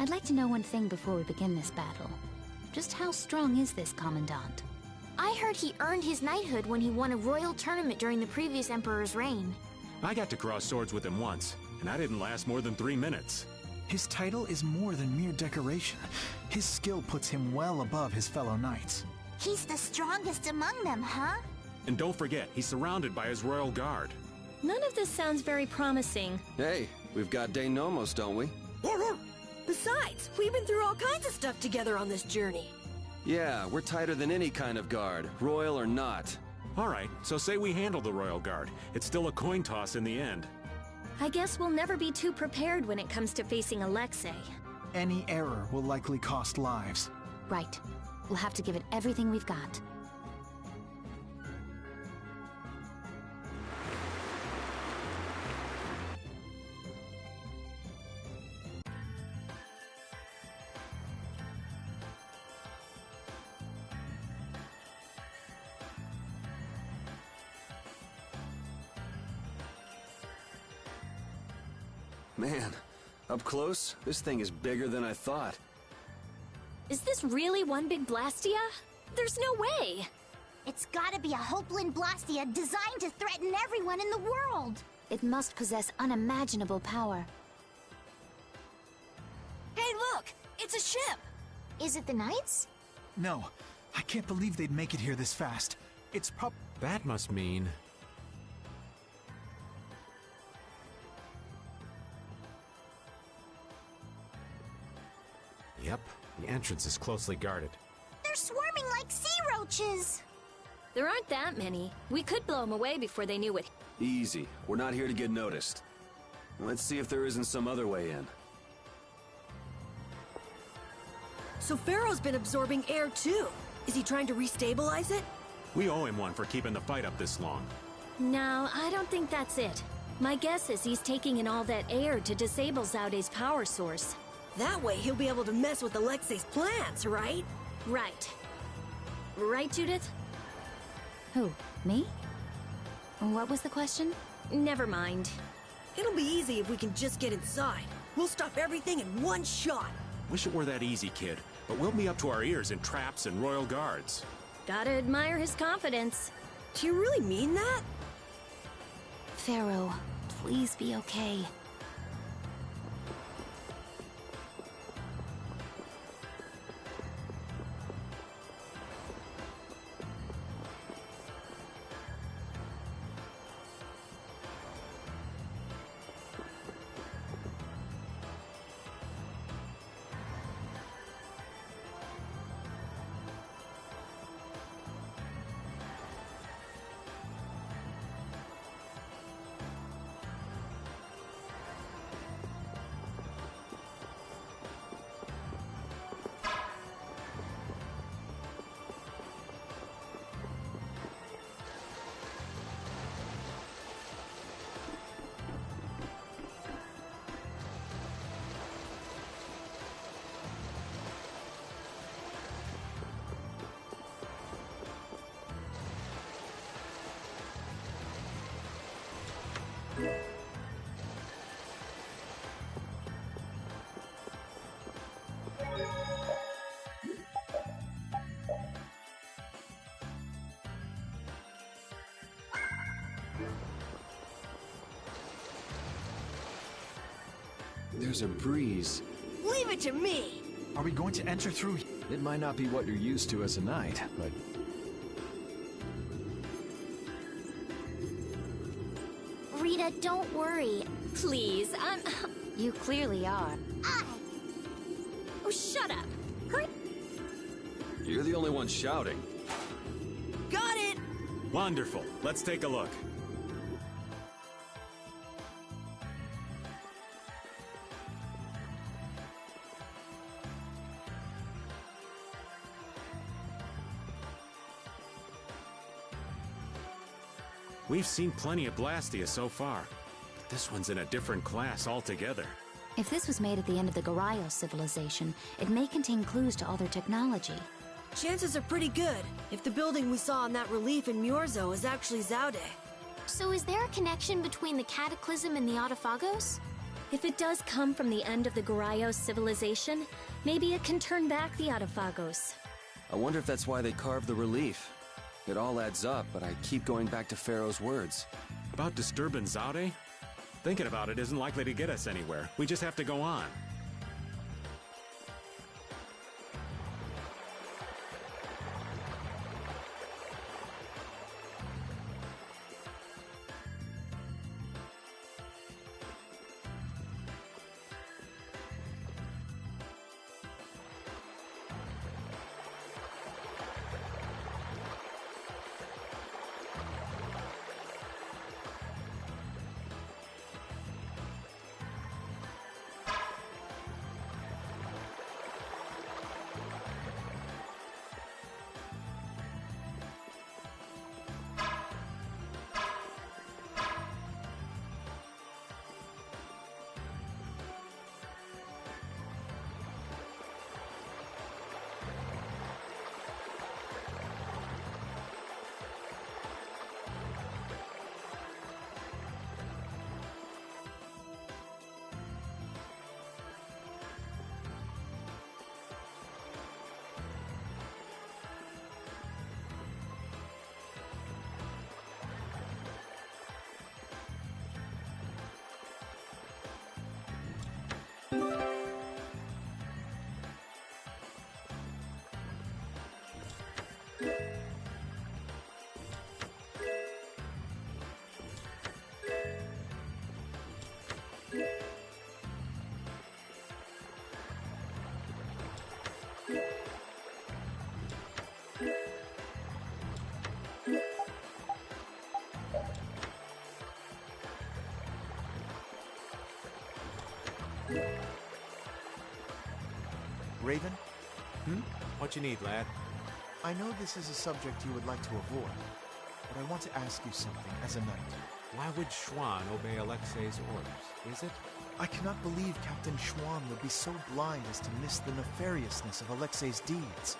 I'd like to know one thing before we begin this battle. Just how strong is this Commandant? I heard he earned his knighthood when he won a royal tournament during the previous emperor's reign. I got to cross swords with him once, and I didn't last more than 3 minutes. His title is more than mere decoration. His skill puts him well above his fellow knights. He's the strongest among them, huh? And don't forget, he's surrounded by his royal guard. None of this sounds very promising. Hey, we've got Dane Nomos, don't we? Besides, we've been through all kinds of stuff together on this journey. Yeah, we're tighter than any kind of guard, royal or not. All right, so say we handle the royal guard. It's still a coin toss in the end. I guess we'll never be too prepared when it comes to facing Alexei. Any error will likely cost lives. Right. We'll have to give it everything we've got. Man, up close, this thing is bigger than I thought. Is this really one big Blastia? There's no way! It's gotta be a Hopeland Blastia designed to threaten everyone in the world! It must possess unimaginable power. Hey, look! It's a ship! Is it the Knights? No, I can't believe they'd make it here this fast. It's That must mean... Yep, the entrance is closely guarded. They're swarming like sea roaches! There aren't that many. We could blow them away before they knew it. Easy. We're not here to get noticed. Let's see if there isn't some other way in. So Pharaoh's been absorbing air too. Is he trying to restabilize it? We owe him one for keeping the fight up this long. No, I don't think that's it. My guess is he's taking in all that air to disable Zaude's power source. That way he'll be able to mess with Alexei's plans, right? Right. Right, Judith? Who? Me? What was the question? Never mind. It'll be easy if we can just get inside. We'll stop everything in one shot. Wish it were that easy, kid. But we'll be up to our ears in traps and royal guards. Gotta admire his confidence. Do you really mean that? Pharaoh, please be okay. There's a breeze. Leave it to me! Are we going to enter through? It might not be what you're used to as a knight, but... Rita, don't worry. Please, You clearly are. Oh, shut up! Hurry! You're the only one shouting. Got it! Wonderful. Let's take a look. We've seen plenty of Blastia so far, but this one's in a different class altogether. If this was made at the end of the Garayo civilization, it may contain clues to all their technology. Chances are pretty good, if the building we saw in that relief in Myorzo is actually Zaude. So is there a connection between the Cataclysm and the Autophagos? If it does come from the end of the Garayo civilization, maybe it can turn back the Autophagos. I wonder if that's why they carved the relief. It all adds up, but I keep going back to Pharaoh's words. About disturbing Zaude? Thinking about it isn't likely to get us anywhere. We just have to go on. Raven? What you need, lad? I know this is a subject you would like to avoid, but I want to ask you something as a knight. Why would Schwann obey Alexei's orders? Is it? I cannot believe Captain Schwann would be so blind as to miss the nefariousness of Alexei's deeds.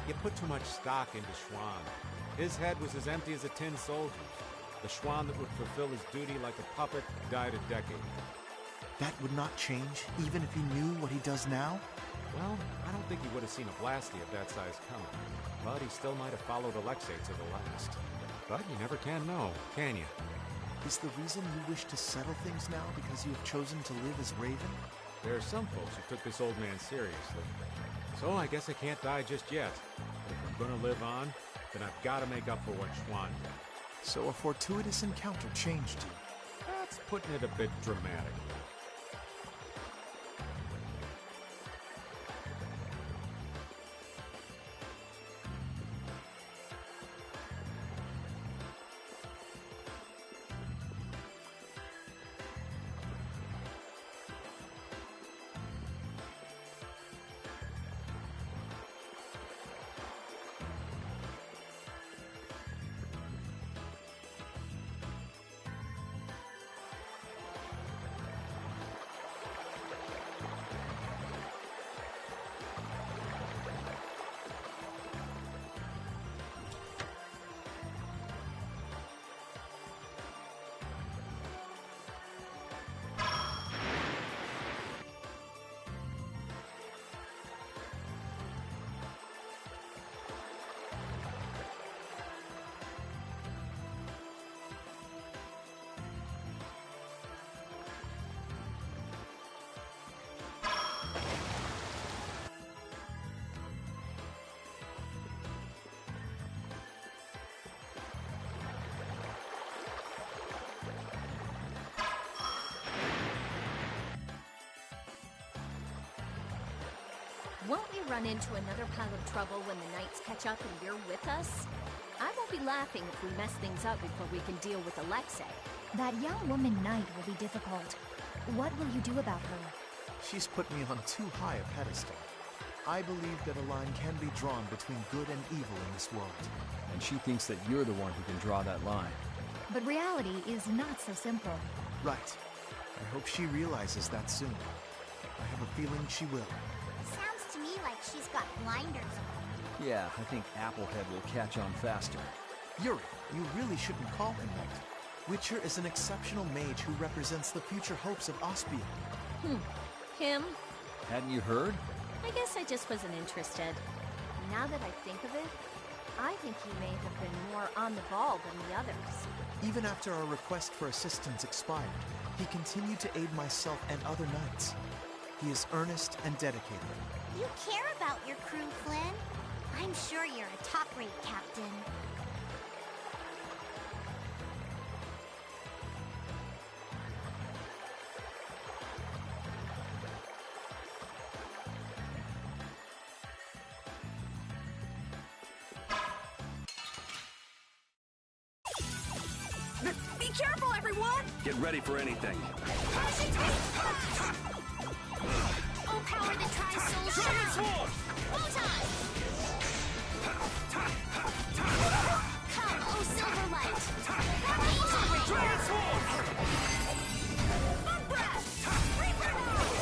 You put too much stock into Schwann. His head was as empty as a tin soldier's. The Schwann that would fulfill his duty like a puppet died a decade ago. That would not change, even if he knew what he does now? Well, I don't think he would have seen a Blastia of that size coming. But he still might have followed Alexei to the last. But you never can know, can you? Is the reason you wish to settle things now because you have chosen to live as Raven? There are some folks who took this old man seriously. So I guess I can't die just yet. But if I'm gonna live on, then I've got to make up for what Schwann did. So a fortuitous encounter changed you. That's putting it a bit dramatic. Won't we run into another pile of trouble when the Knights catch up and you're with us? I won't be laughing if we mess things up before we can deal with Alexei. That young woman Knight will be difficult. What will you do about her? She's put me on too high a pedestal. I believe that a line can be drawn between good and evil in this world. And she thinks that you're the one who can draw that line. But reality is not so simple. Right. I hope she realizes that soon. I have a feeling she will. Sounds to me like she's got blinders on. Yeah, I think Applehead will catch on faster. Yuri, you really shouldn't call him that. Witcher is an exceptional mage who represents the future hopes of Aspia. Him? Hadn't you heard? I guess I just wasn't interested. Now that I think of it, I think he may have been more on the ball than the others. Even after our request for assistance expired, he continued to aid myself and other knights. He is earnest and dedicated. You care about your crew, Flynn. I'm sure you're a top-rate captain. Be careful, everyone! Get ready for anything. Oh, power that tries soul shine! Photon! Come, oh silver light! Angel ring! Dragon Sword! Bug breath! Reaper roll!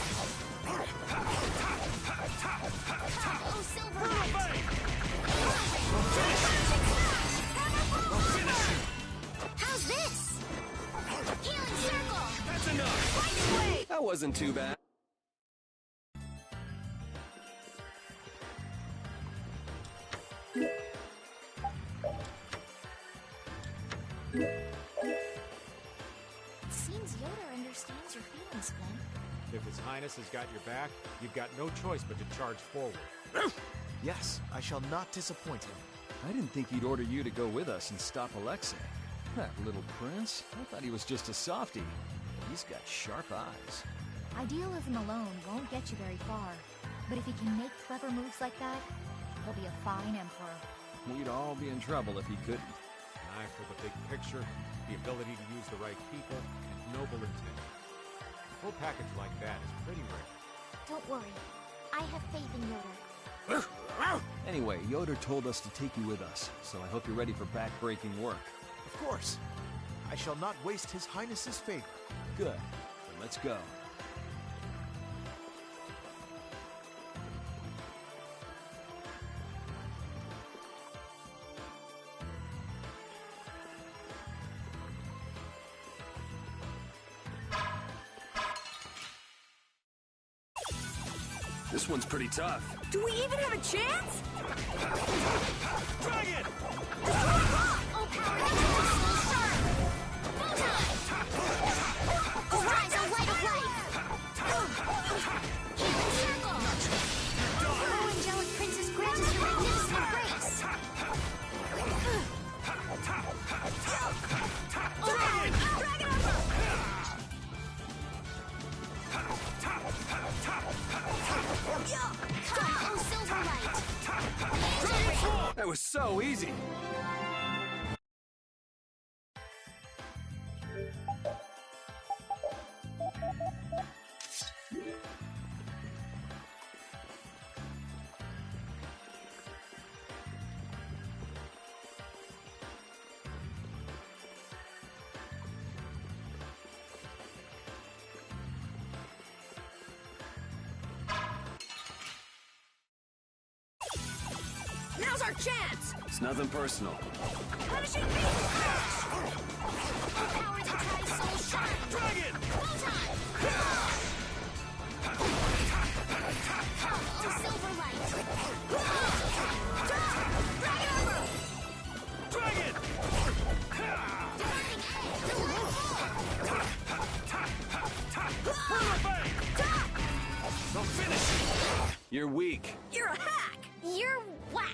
Come, oh silver light! How's this? Healing circle! That's enough! Lightning blade! That wasn't too bad. It seems Yoda understands your feelings, Flynn. If His Highness has got your back, you've got no choice but to charge forward. Yes, I shall not disappoint him. I didn't think he'd order you to go with us and stop Alexei. That little prince? I thought he was just a softie. He's got sharp eyes. Idealism alone won't get you very far. But if he can make clever moves like that, he'll be a fine emperor. We'd all be in trouble if he couldn't. An eye for the big picture, the ability to use the right people, and noble intent. A full package like that is pretty rare. Don't worry. I have faith in Yoda. Anyway, Yoder told us to take you with us, so I hope you're ready for back-breaking work. Of course. I shall not waste His Highness's favor. Good. Then let's go. This one's pretty tough. Do we even have a chance? Dragon! Oh, power that tries soul shine! Photon! Arise, O light of life! Healing circle! Oh, angelic princess, grant us your magnificent grace! Dragon! Dragon armor! Come, oh silver light! That was so easy. Now's our chance! It's nothing personal. Punishing beam! Power that tries soul shine! Dragon! Photon! Come, oh silver light! Dragon armor! Dragon! Divine edge! Delightful! They'll finish it! You're weak. You're a hack! You're whack.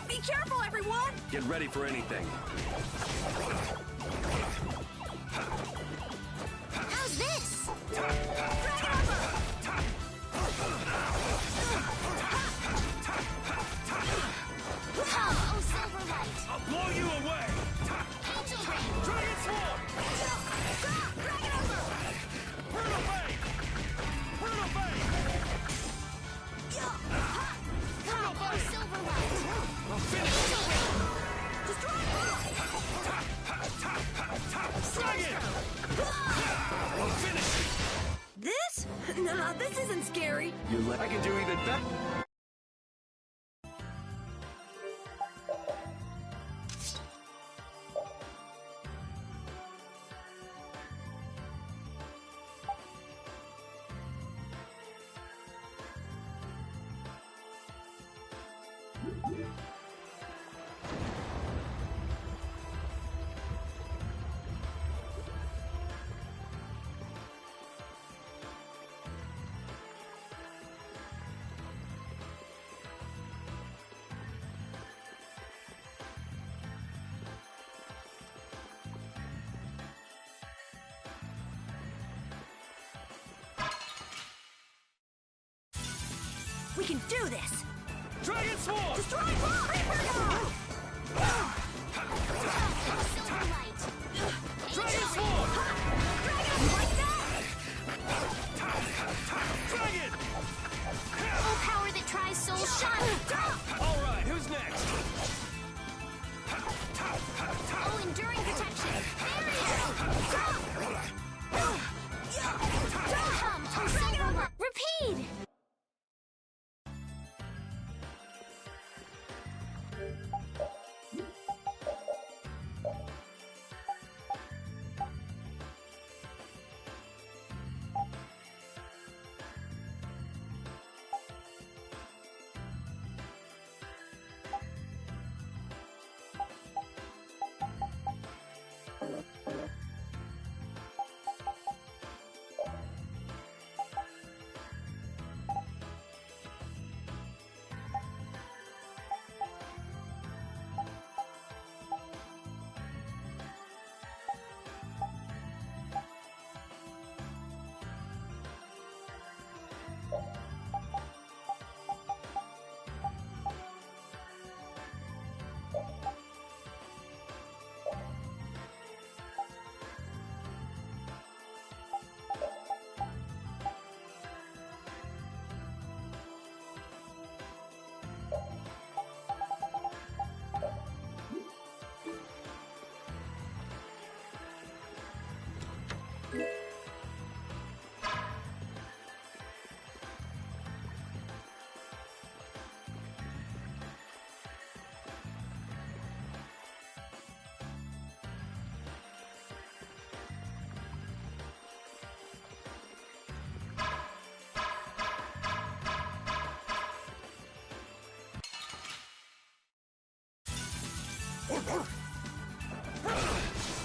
Be careful, everyone! Get ready for anything. How's this? Oh, Silverlight! I'll blow you away! Angel Ring! Dragon Sword! Brutal Fade! Brutal Fade! Come on, Silverlight! I'll finish you! Destroy Dragon! I'll finish you! This? Nah, this isn't scary. I can do even better. We can do this! Dragon Sword! Destroy Vesperia! Silverlight! Dragon Sword! Dragon! Like that! Dragon! Oh, power that tries soul shot! All right, who's next? Oh, enduring protection! Barrier! Come, oh, Silverlight! Repeat!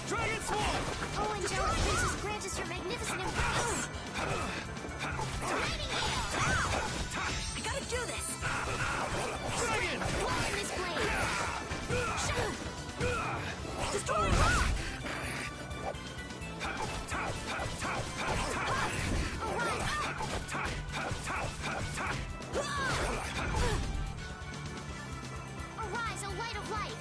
Dragon Sword! Oh, angelic princess, grant us your magnificent embrace! Lightning hail! I gotta do this! Dragon! Blasphemous blade! Destroy rock! Arise, O light of life!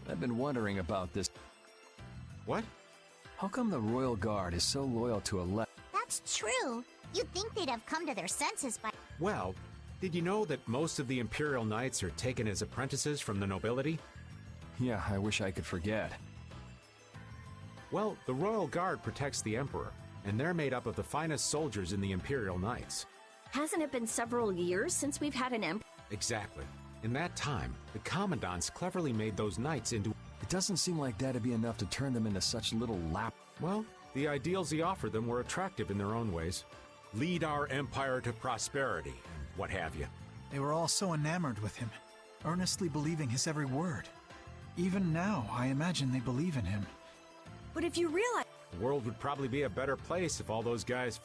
I've been wondering about this. What? How come the Royal Guard is so loyal to a That's true. You'd think they'd have come to their senses by... Well, did you know that most of the Imperial Knights are taken as apprentices from the nobility? Yeah, I wish I could forget. Well, the Royal Guard protects the Emperor, and they're made up of the finest soldiers in the Imperial Knights. Hasn't it been several years since we've had an emperor? Exactly. In that time, the Commandants cleverly made those knights into... It doesn't seem like that'd be enough to turn them into such little lap... Well, the ideals he offered them were attractive in their own ways. Lead our empire to prosperity, and what have you. They were all so enamored with him, earnestly believing his every word. Even now, I imagine they believe in him. But if you realize... The world would probably be a better place if all those guys...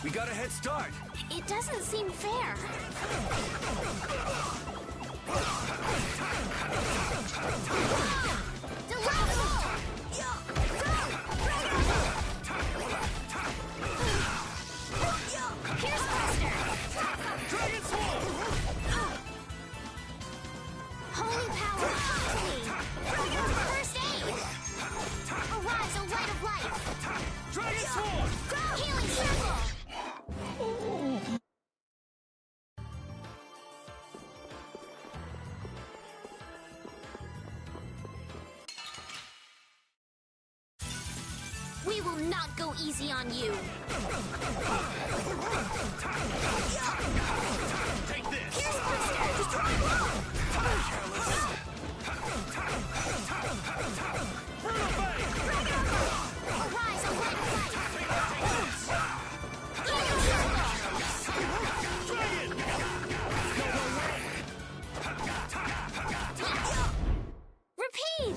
We got a head start. It doesn't seem fair. Holy power, come to me! First aid! Arise, O light of life! Dragon Sword! Healing circle! We will not go easy on you. Take this! Here's Buster! Brutal Bane! Arise, O light of light! Repeat!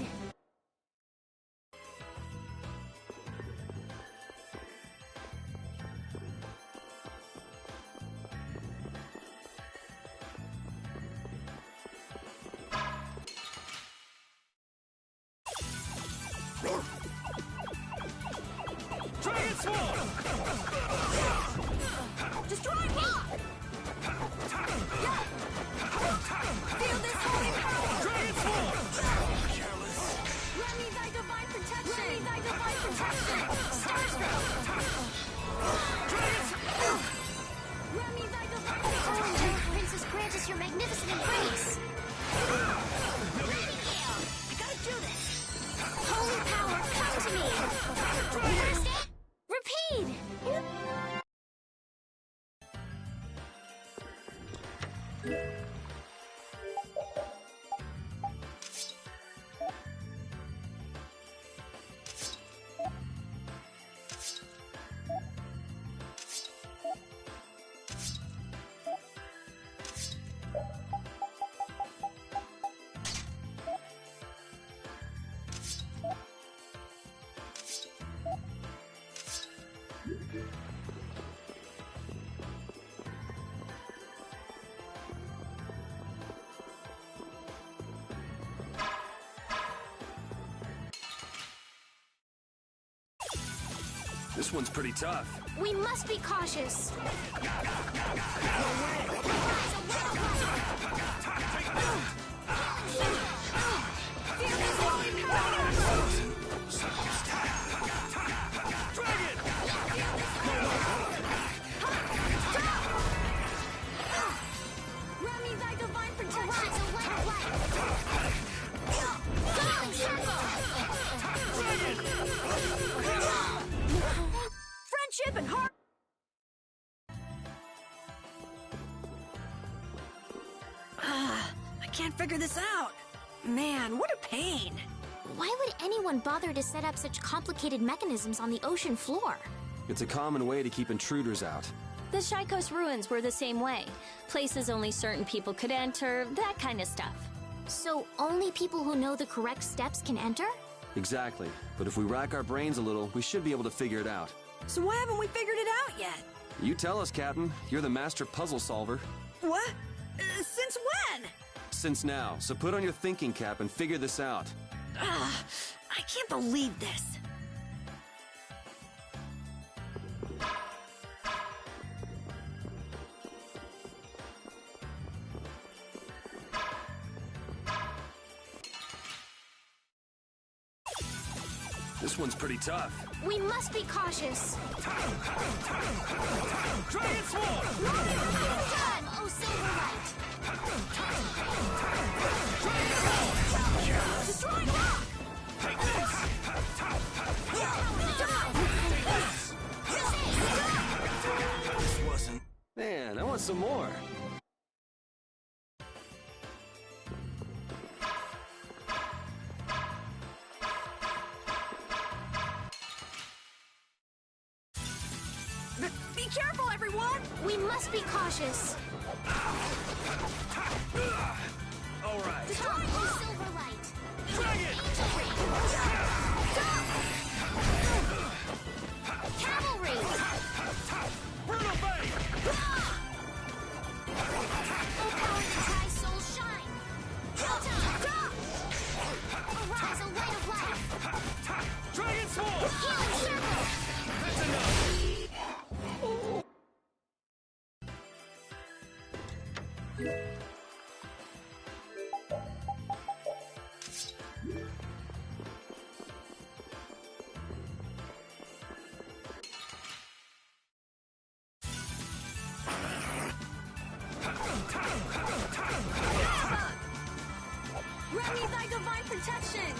Dragon Sword! Destroy block! Feel this holy power! Dragon Sword! Let me thy divine protection! Let me thy divine protection! Starstroke! Let me thy divine protection! Oh, Princess, grant us your magnificent embrace! Nightingale! I gotta do this! Holy power, come to me! First aid! Repeat! This one's pretty tough. We must be cautious. Friendship and heart. I can't figure this out. Man, what a pain. Why would anyone bother to set up such complicated mechanisms on the ocean floor? It's a common way to keep intruders out. The Shaikos ruins were the same way. Places only certain people could enter, that kind of stuff. So only people who know the correct steps can enter? Exactly. But if we rack our brains a little, we should be able to figure it out. So why haven't we figured it out yet? You tell us, Captain. You're the master puzzle solver. What? Since when? Since now. So put on your thinking cap and figure this out. I can't believe this. This one's pretty tough. We must be cautious. Dragon Swarm! Time, oh Silverlight! Destroy rock! Take this! This wasn't... Man, I want some more. Be careful, everyone! We must be cautious. All right. Time, oh Silverlight! Dragon! Cavalry! Brutal Bane! Oh, power to try soul shine! Arise, a light of life! Dragon Swarm! Healing circle! That's enough! Grant me thy divine protection!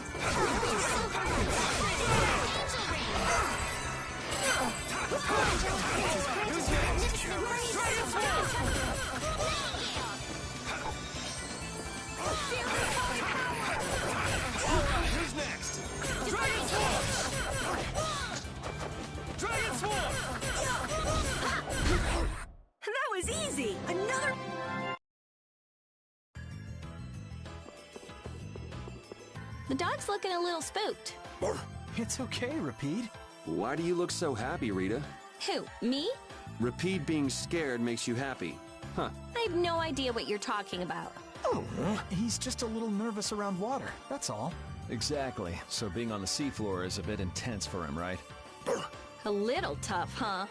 Who's next? Dragon Swarm! Dragon Swarm! That was easy! Another... The dog's looking a little spooked. It's okay, Rapide. Why do you look so happy, Rita? Who, me? Rapide being scared makes you happy. Huh. I have no idea what you're talking about. He's just a little nervous around water, that's all. Exactly. So being on the seafloor is a bit intense for him, right? A little tough, huh?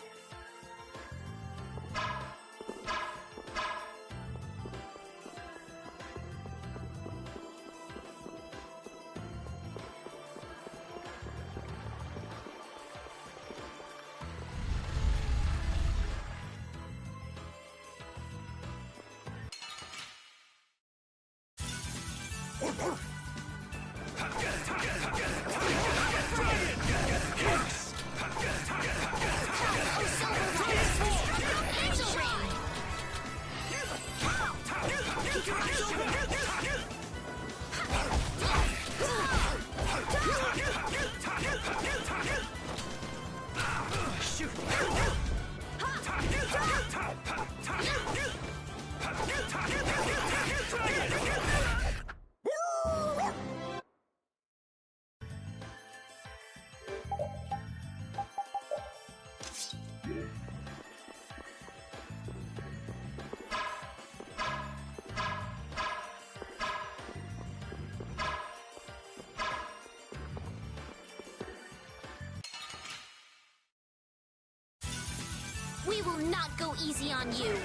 will not go easy on you.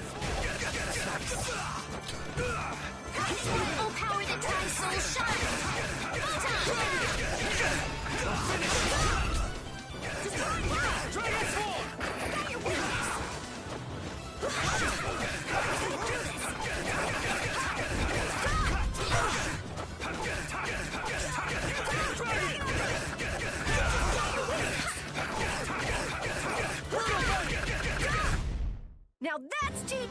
Oh, power that tries soul shine! Now that's deep!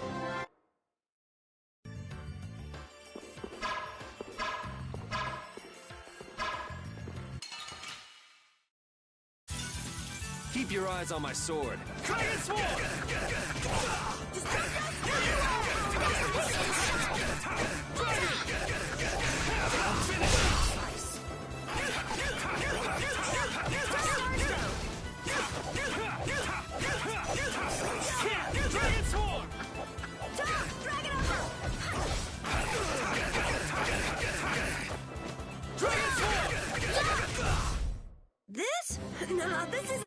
Keep your eyes on my sword. Dragon Sword! Dragon Sword! Dragon Sword! This? Nah, this is...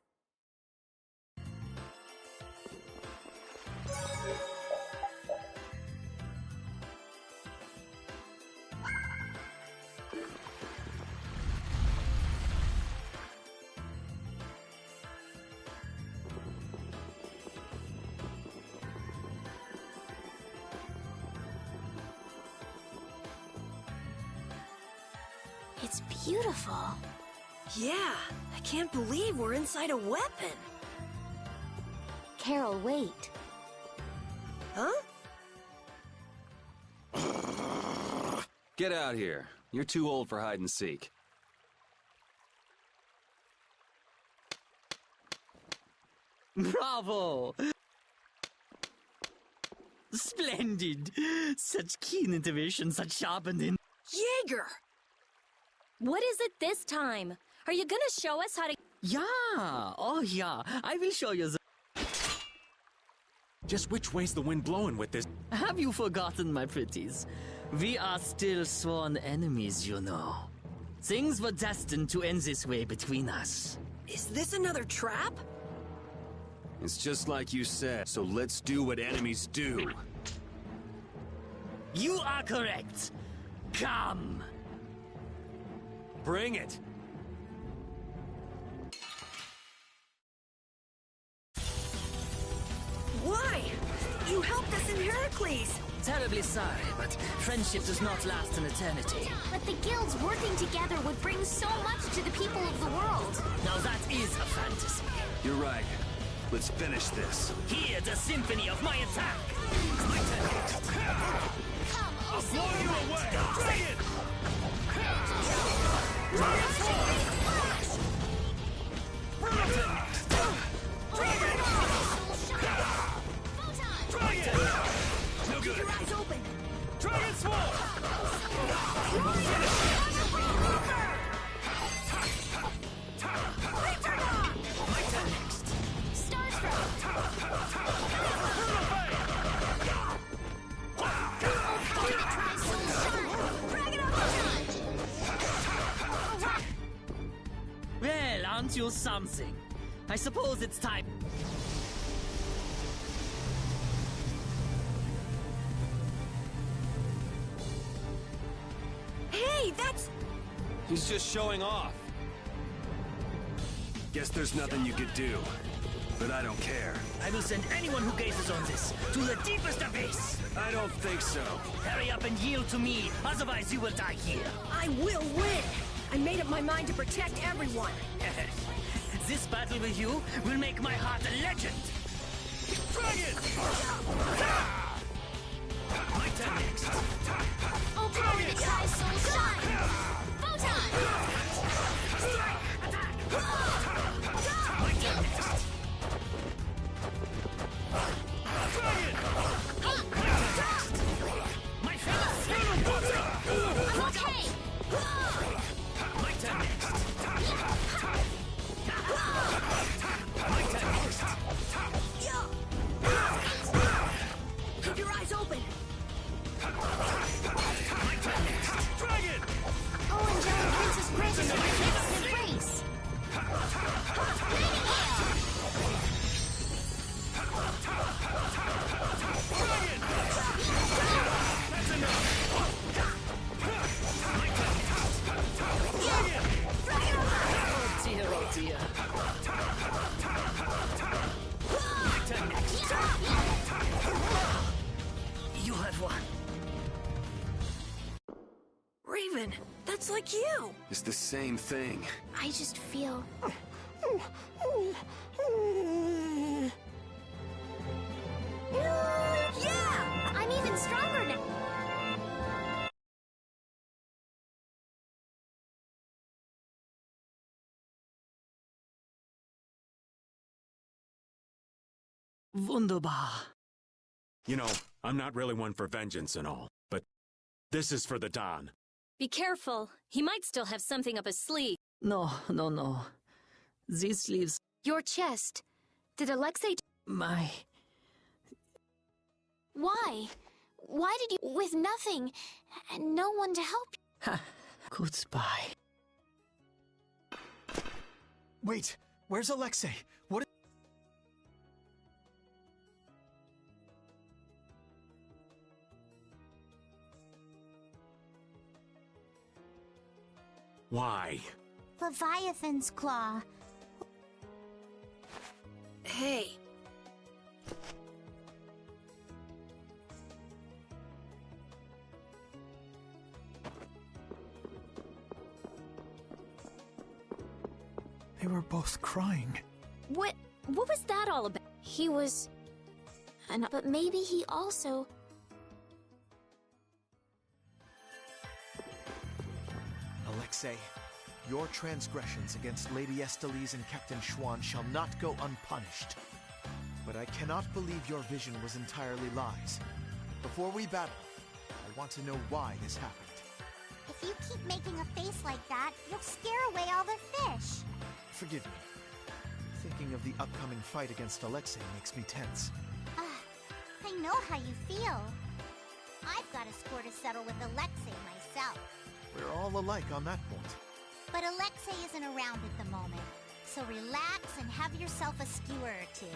It's beautiful. Yeah, I can't believe we're inside a weapon. Carol, wait. Huh? Get out here. You're too old for hide and seek. Bravo! Splendid! Such keen intuition, such sharpened in... Jaeger! What is it this time? Are you gonna show us how to... Yeah! Oh, yeah. I will show you the... Just which way's the wind blowing with this? Have you forgotten, my pretties? We are still sworn enemies, you know. Things were destined to end this way between us. Is this another trap? It's just like you said, so let's do what enemies do. You are correct. Come! Bring it! Why? You helped us in Heracles! Terribly sorry, but friendship does not last an eternity. But the guilds working together would bring so much to the people of the world. Now that is a fantasy. You're right. Let's finish this. Hear the symphony of my attack! My turn. I'll blow you away! Dragon! Dragon Sword! Dragon! No good! Keep your eyes open! Dragon Sword! My turn next. Well, aren't you something? I suppose it's time. Hey, that's... He's just showing off. Guess there's nothing you could do. But I don't care. I will send anyone who gazes on this to the deepest abyss. I don't think so. Hurry up and yield to me, otherwise you will die here. I will win! I made up my mind to protect everyone. This battle with you will make my heart a legend. Dragon! My turn next. Oh, power that tries soul shine! Photon! My turn next. Dragon! My turn. I'm okay! My turn next. My turn next. Keep your eyes open! My turn next. Dragon! Oh, Angelic Princess granted me the embrace! like you. It's the same thing. I just feel... Yeah! I'm even stronger now. Wunderbar. You know, I'm not really one for vengeance and all, but this is for the Don. Be careful. He might still have something up his sleeve. No. These sleeves... Your chest. Did Alexei... My... Why? Why did you... with nothing, and no one to help you? Ha. Goodbye. Wait, where's Alexei? What... Why? Leviathan's claw. Hey. They were both crying. What was that all about? He was... but maybe he also... Alexei, your transgressions against Lady Estellise and Captain Schwan shall not go unpunished. But I cannot believe your vision was entirely lies. Before we battle, I want to know why this happened. If you keep making a face like that, you'll scare away all the fish. Forgive me. Thinking of the upcoming fight against Alexei makes me tense. I know how you feel. I've got a score to settle with Alexei myself. We're all alike on that point. But Alexei isn't around at the moment, so relax and have yourself a skewer or two.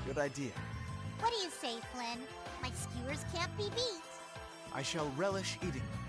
Good idea. What do you say, Flynn? My skewers can't be beat. I shall relish eating them.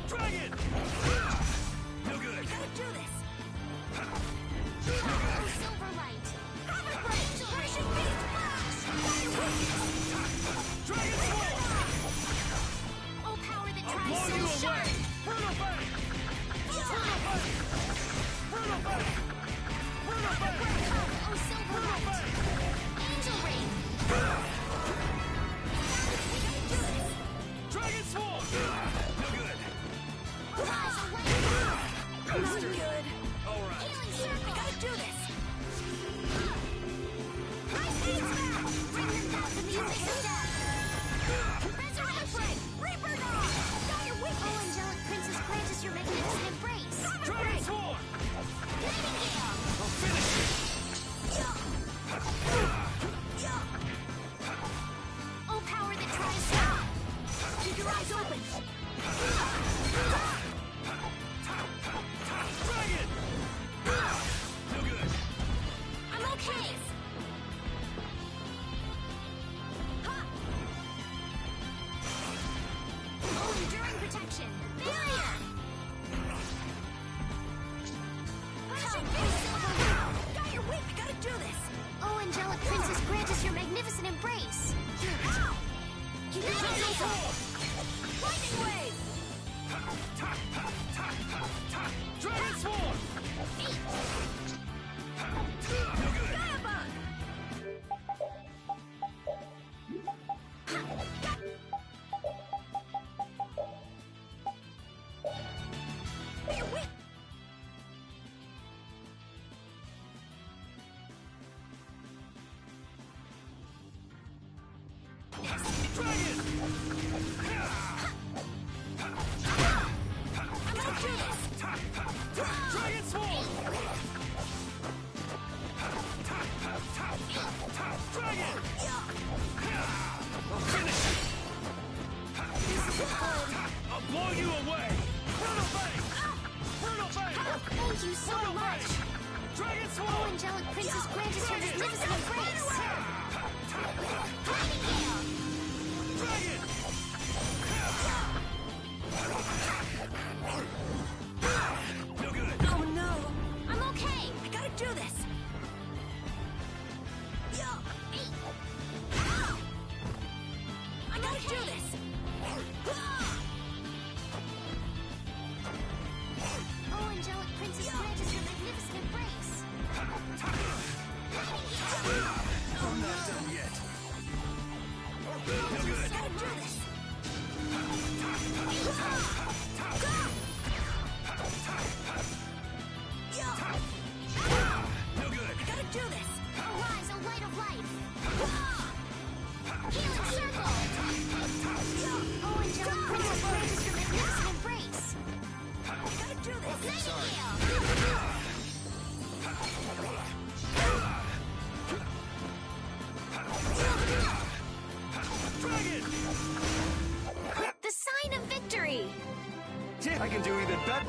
Dragon! No good. Gotta do this. Silver light. Have a break. Crashing beast flash. Dragon sword! Oh, power that I'll tries blow so you away! sharp. Brutal back! Brutal back! Brutal back! Oh, silver light. Angel ring. Dragon sword! No good. Not good. All right. Healing circle. Gotta do this. Ice beam smash. Bring them down to the abyss of death. Resurrection. Reaper dawn. Got your weakness. Oh, angelic princess, grant us your magnificent embrace. Dragon sword! Nightingale. I'll finish it! Oh, power that tries to... Keep your eyes open. Dragon! No good. I'm okay. Oh, enduring protection. Barrier. Crashing beast silver. Got your weak. Gotta do this. Oh, angelic princess, grant us your magnificent embrace. Ow! Keep your eyes open. Lightning wave. Dragon sword! No good. Diabug. blow you away! Brutal Bang! Brutal Bang! Thank you so Brutal much! Bang! Dragon Oh, Swarm! Angelic Princess, grant us your magnificent embrace! Dragon! No good! Oh no! I'm okay! I gotta do this! I gotta do this! Oh, Angelic Princess, grant us your magnificent embrace! I'm not done yet. No good! Gotta do this! No good! I gotta do this! Arise, O light of life! Healing circle! Oh, Angelic Princess, grant us your magnificent embrace! I gotta do this! Sorry. Dragon! The sign of victory! I can do even better.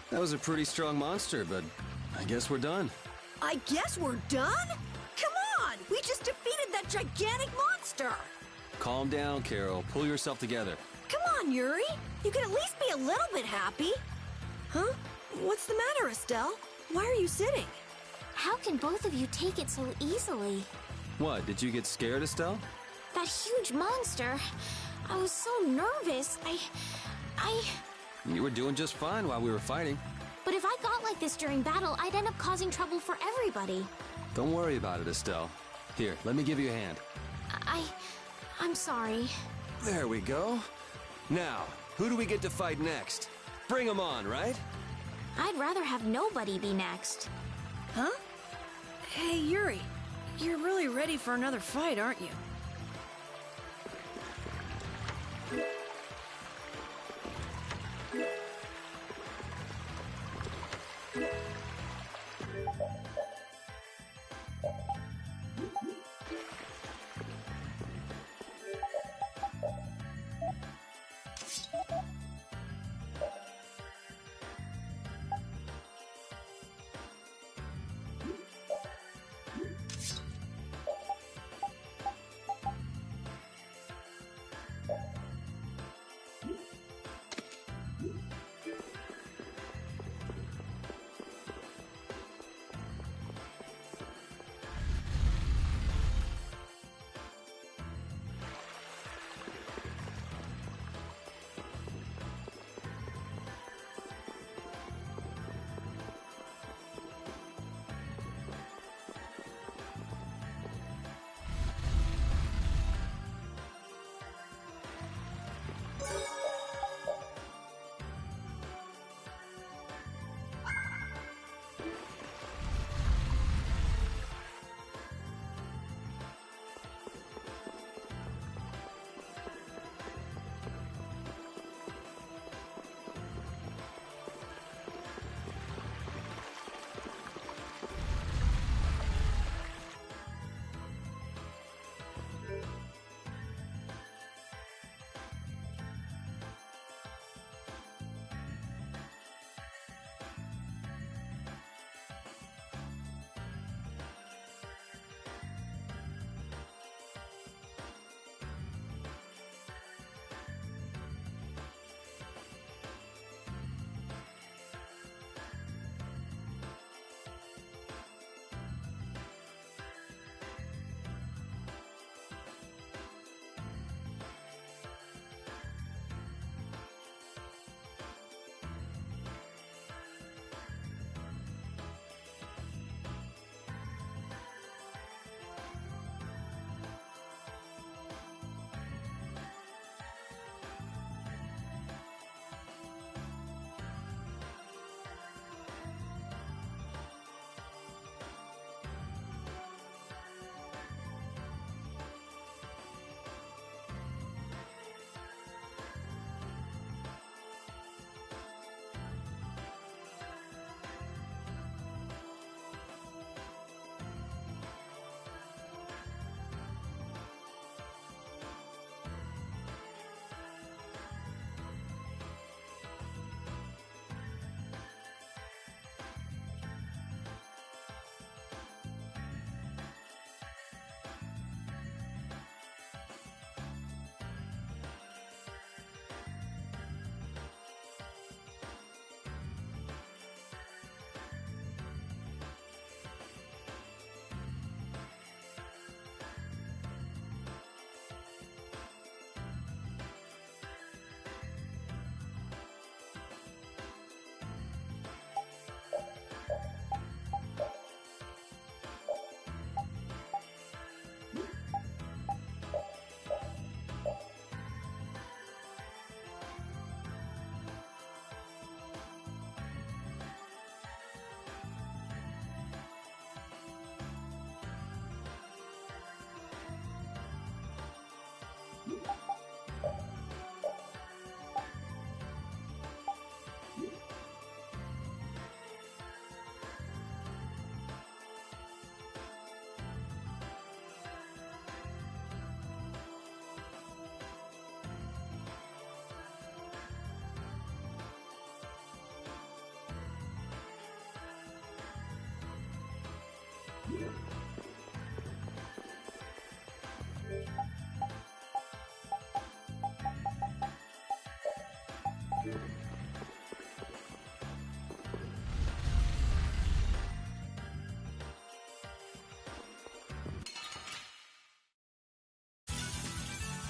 That was a pretty strong monster, but I guess we're done. I guess we're done? Come on! We just defeated that gigantic monster! Calm down, Carol. Pull yourself together. Come on, Yuri! You can at least be a little bit happy! Huh? What's the matter, Estelle? Why are you sitting? How can both of you take it so easily? What, did you get scared, Estelle? That huge monster. I was so nervous. You were doing just fine while we were fighting. But if I got like this during battle, I'd end up causing trouble for everybody. Don't worry about it, Estelle. Here, let me give you a hand. I'm sorry. There we go. Now, who do we get to fight next? Bring 'em on, right? I'd rather have nobody be next. Huh? Hey, Yuri. You're really ready for another fight, aren't you?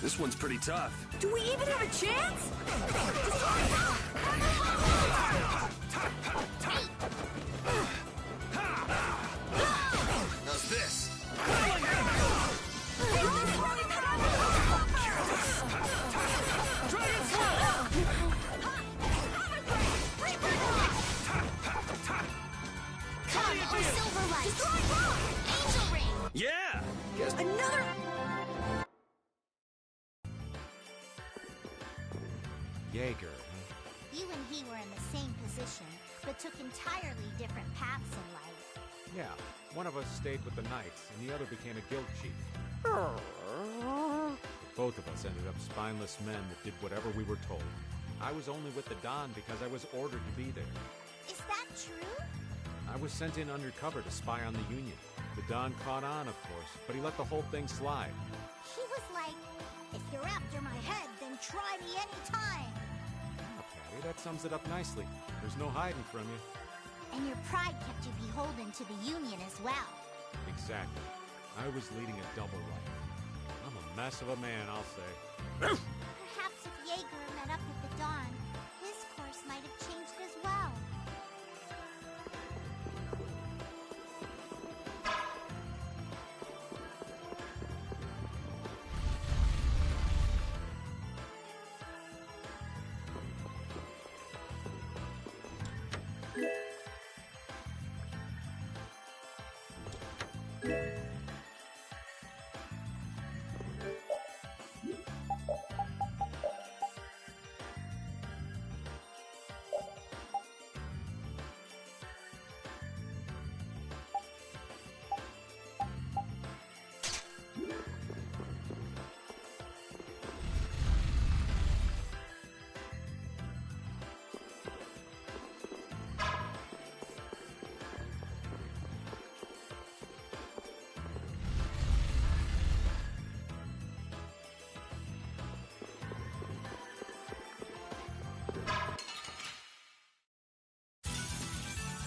This one's pretty tough. Do we even have a chance? How's this? Yeah! Guess another. Jaeger. You and he were in the same position, but took entirely different paths in life. Yeah, one of us stayed with the Knights, and the other became a guild chief. Both of us ended up spineless men that did whatever we were told. I was only with the Don because I was ordered to be there. Is that true? I was sent in undercover to spy on the Union. The Don caught on, of course, but he let the whole thing slide. He was like, if you're after my head, then try me anytime. Okay, that sums it up nicely. There's no hiding from you. And your pride kept you beholden to the Union as well. Exactly. I was leading a double life. I'm a mess of a man, I'll say. Perhaps if Jaeger met up with the Dawn, his course might have changed as well.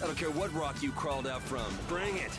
I don't care what rock you crawled out from. Bring it!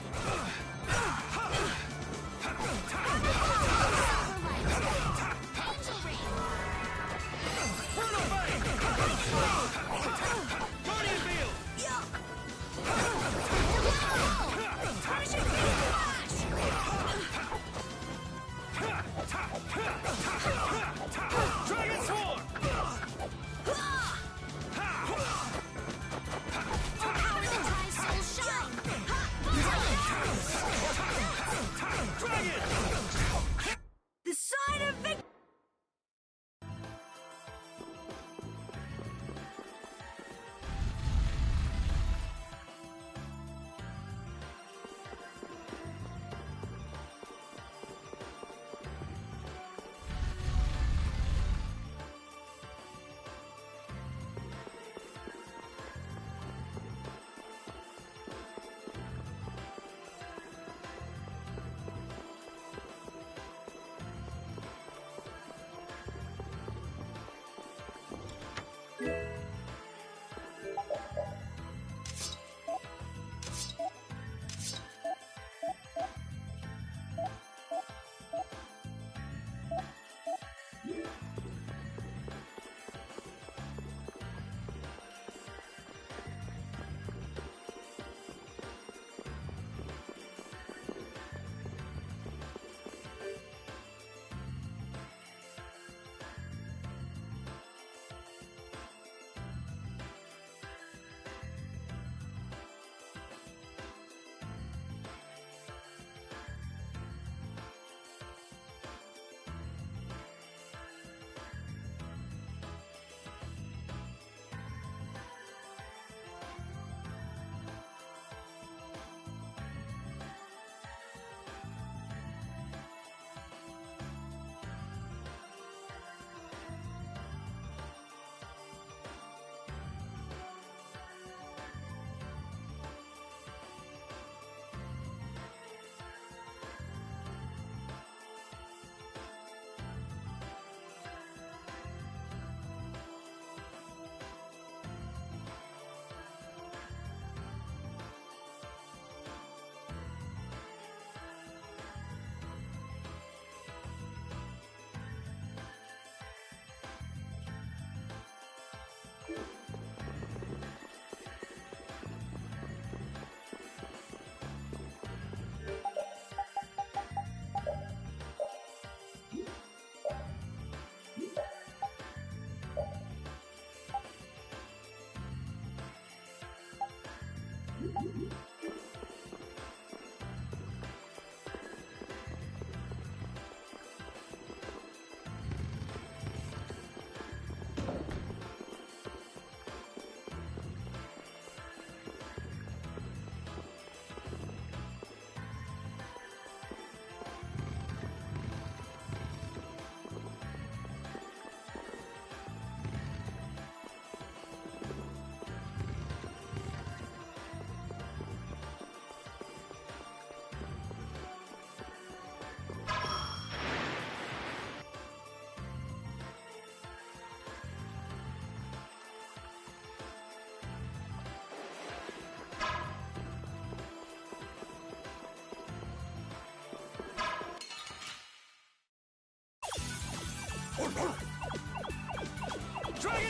Dragon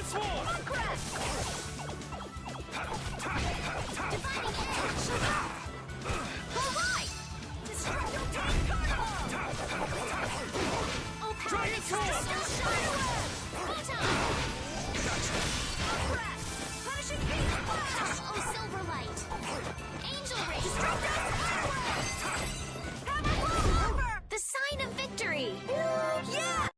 Swarm! Alright! Destructo Oh, Dragon Swarm! Punishing beam flash! Oh, Silverlight! Angel Ray! Destructo Hammer over! The sign of victory! Yeah!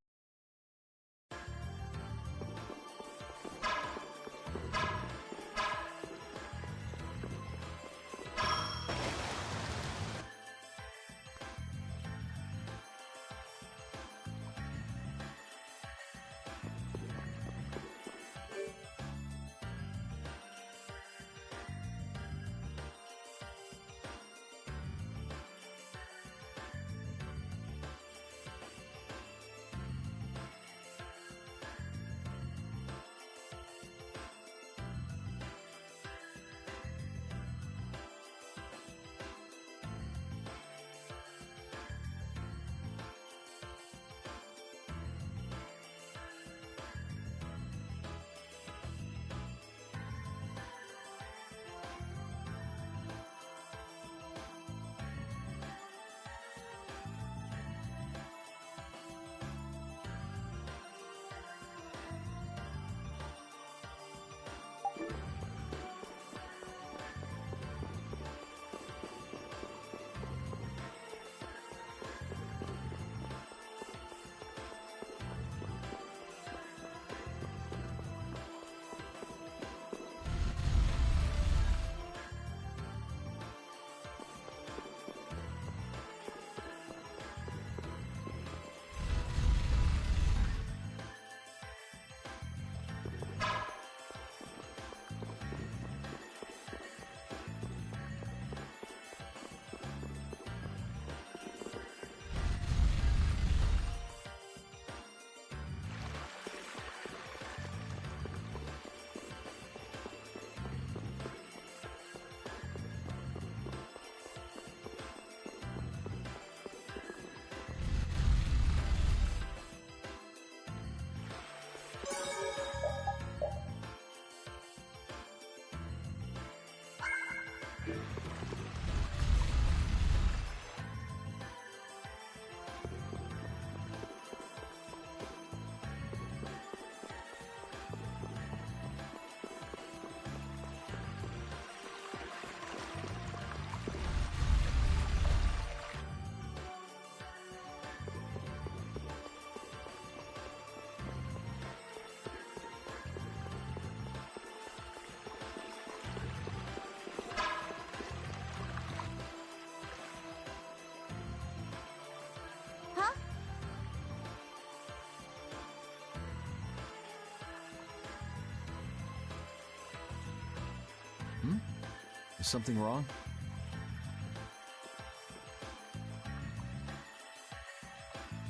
Is something wrong?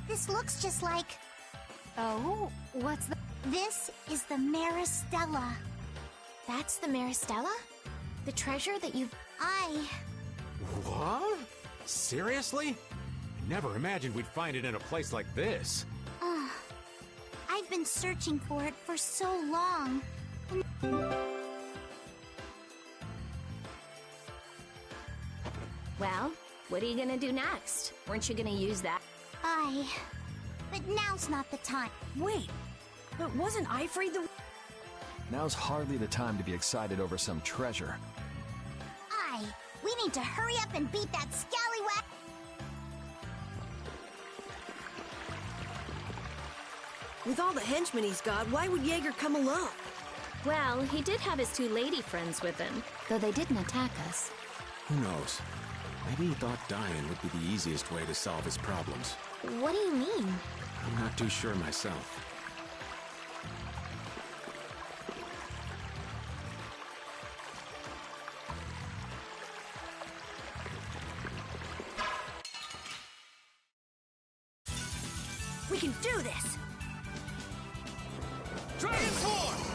This looks just like... Oh, what's the... This is the Maristella. That's the Maristella? The treasure that you've... What? Seriously? Never imagined we'd find it in a place like this. I've been searching for it for so long. Well, what are you gonna do next? Weren't you gonna use that? But now's not the time. Wait, but wasn't Ifrey the... Now's hardly the time to be excited over some treasure. We need to hurry up and beat that scallywag. With all the henchmen he's got, why would Jaeger come alone? Well, he did have his two lady friends with him. Though they didn't attack us. Who knows? Maybe he thought dying would be the easiest way to solve his problems. What do you mean? I'm not too sure myself. We can do this! Dragon Swarm!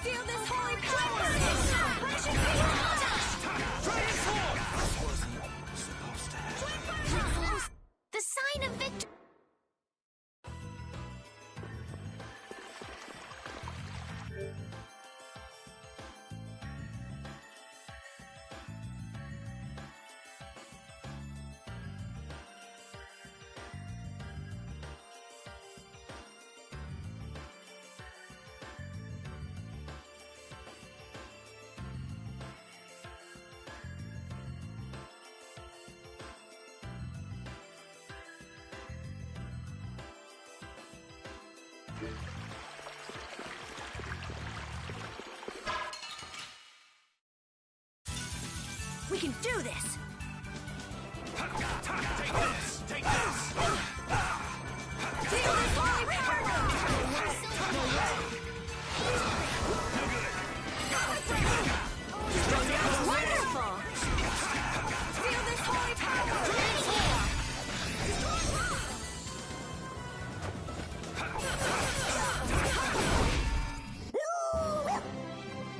Feel this holy power! Precious Transform! The sign of victory! We can do this! Take this! Take this! Feel this holy power! Wonderful! Feel this holy power!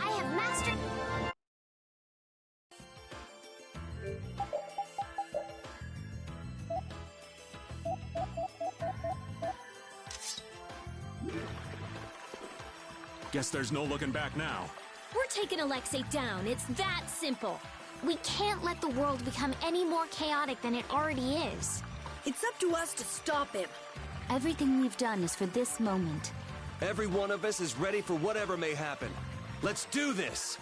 I have mastered... Guess there's no looking back now. We're taking Alexei down. It's that simple. We can't let the world become any more chaotic than it already is. It's up to us to stop him. Everything we've done is for this moment. Every one of us is ready for whatever may happen. Let's do this!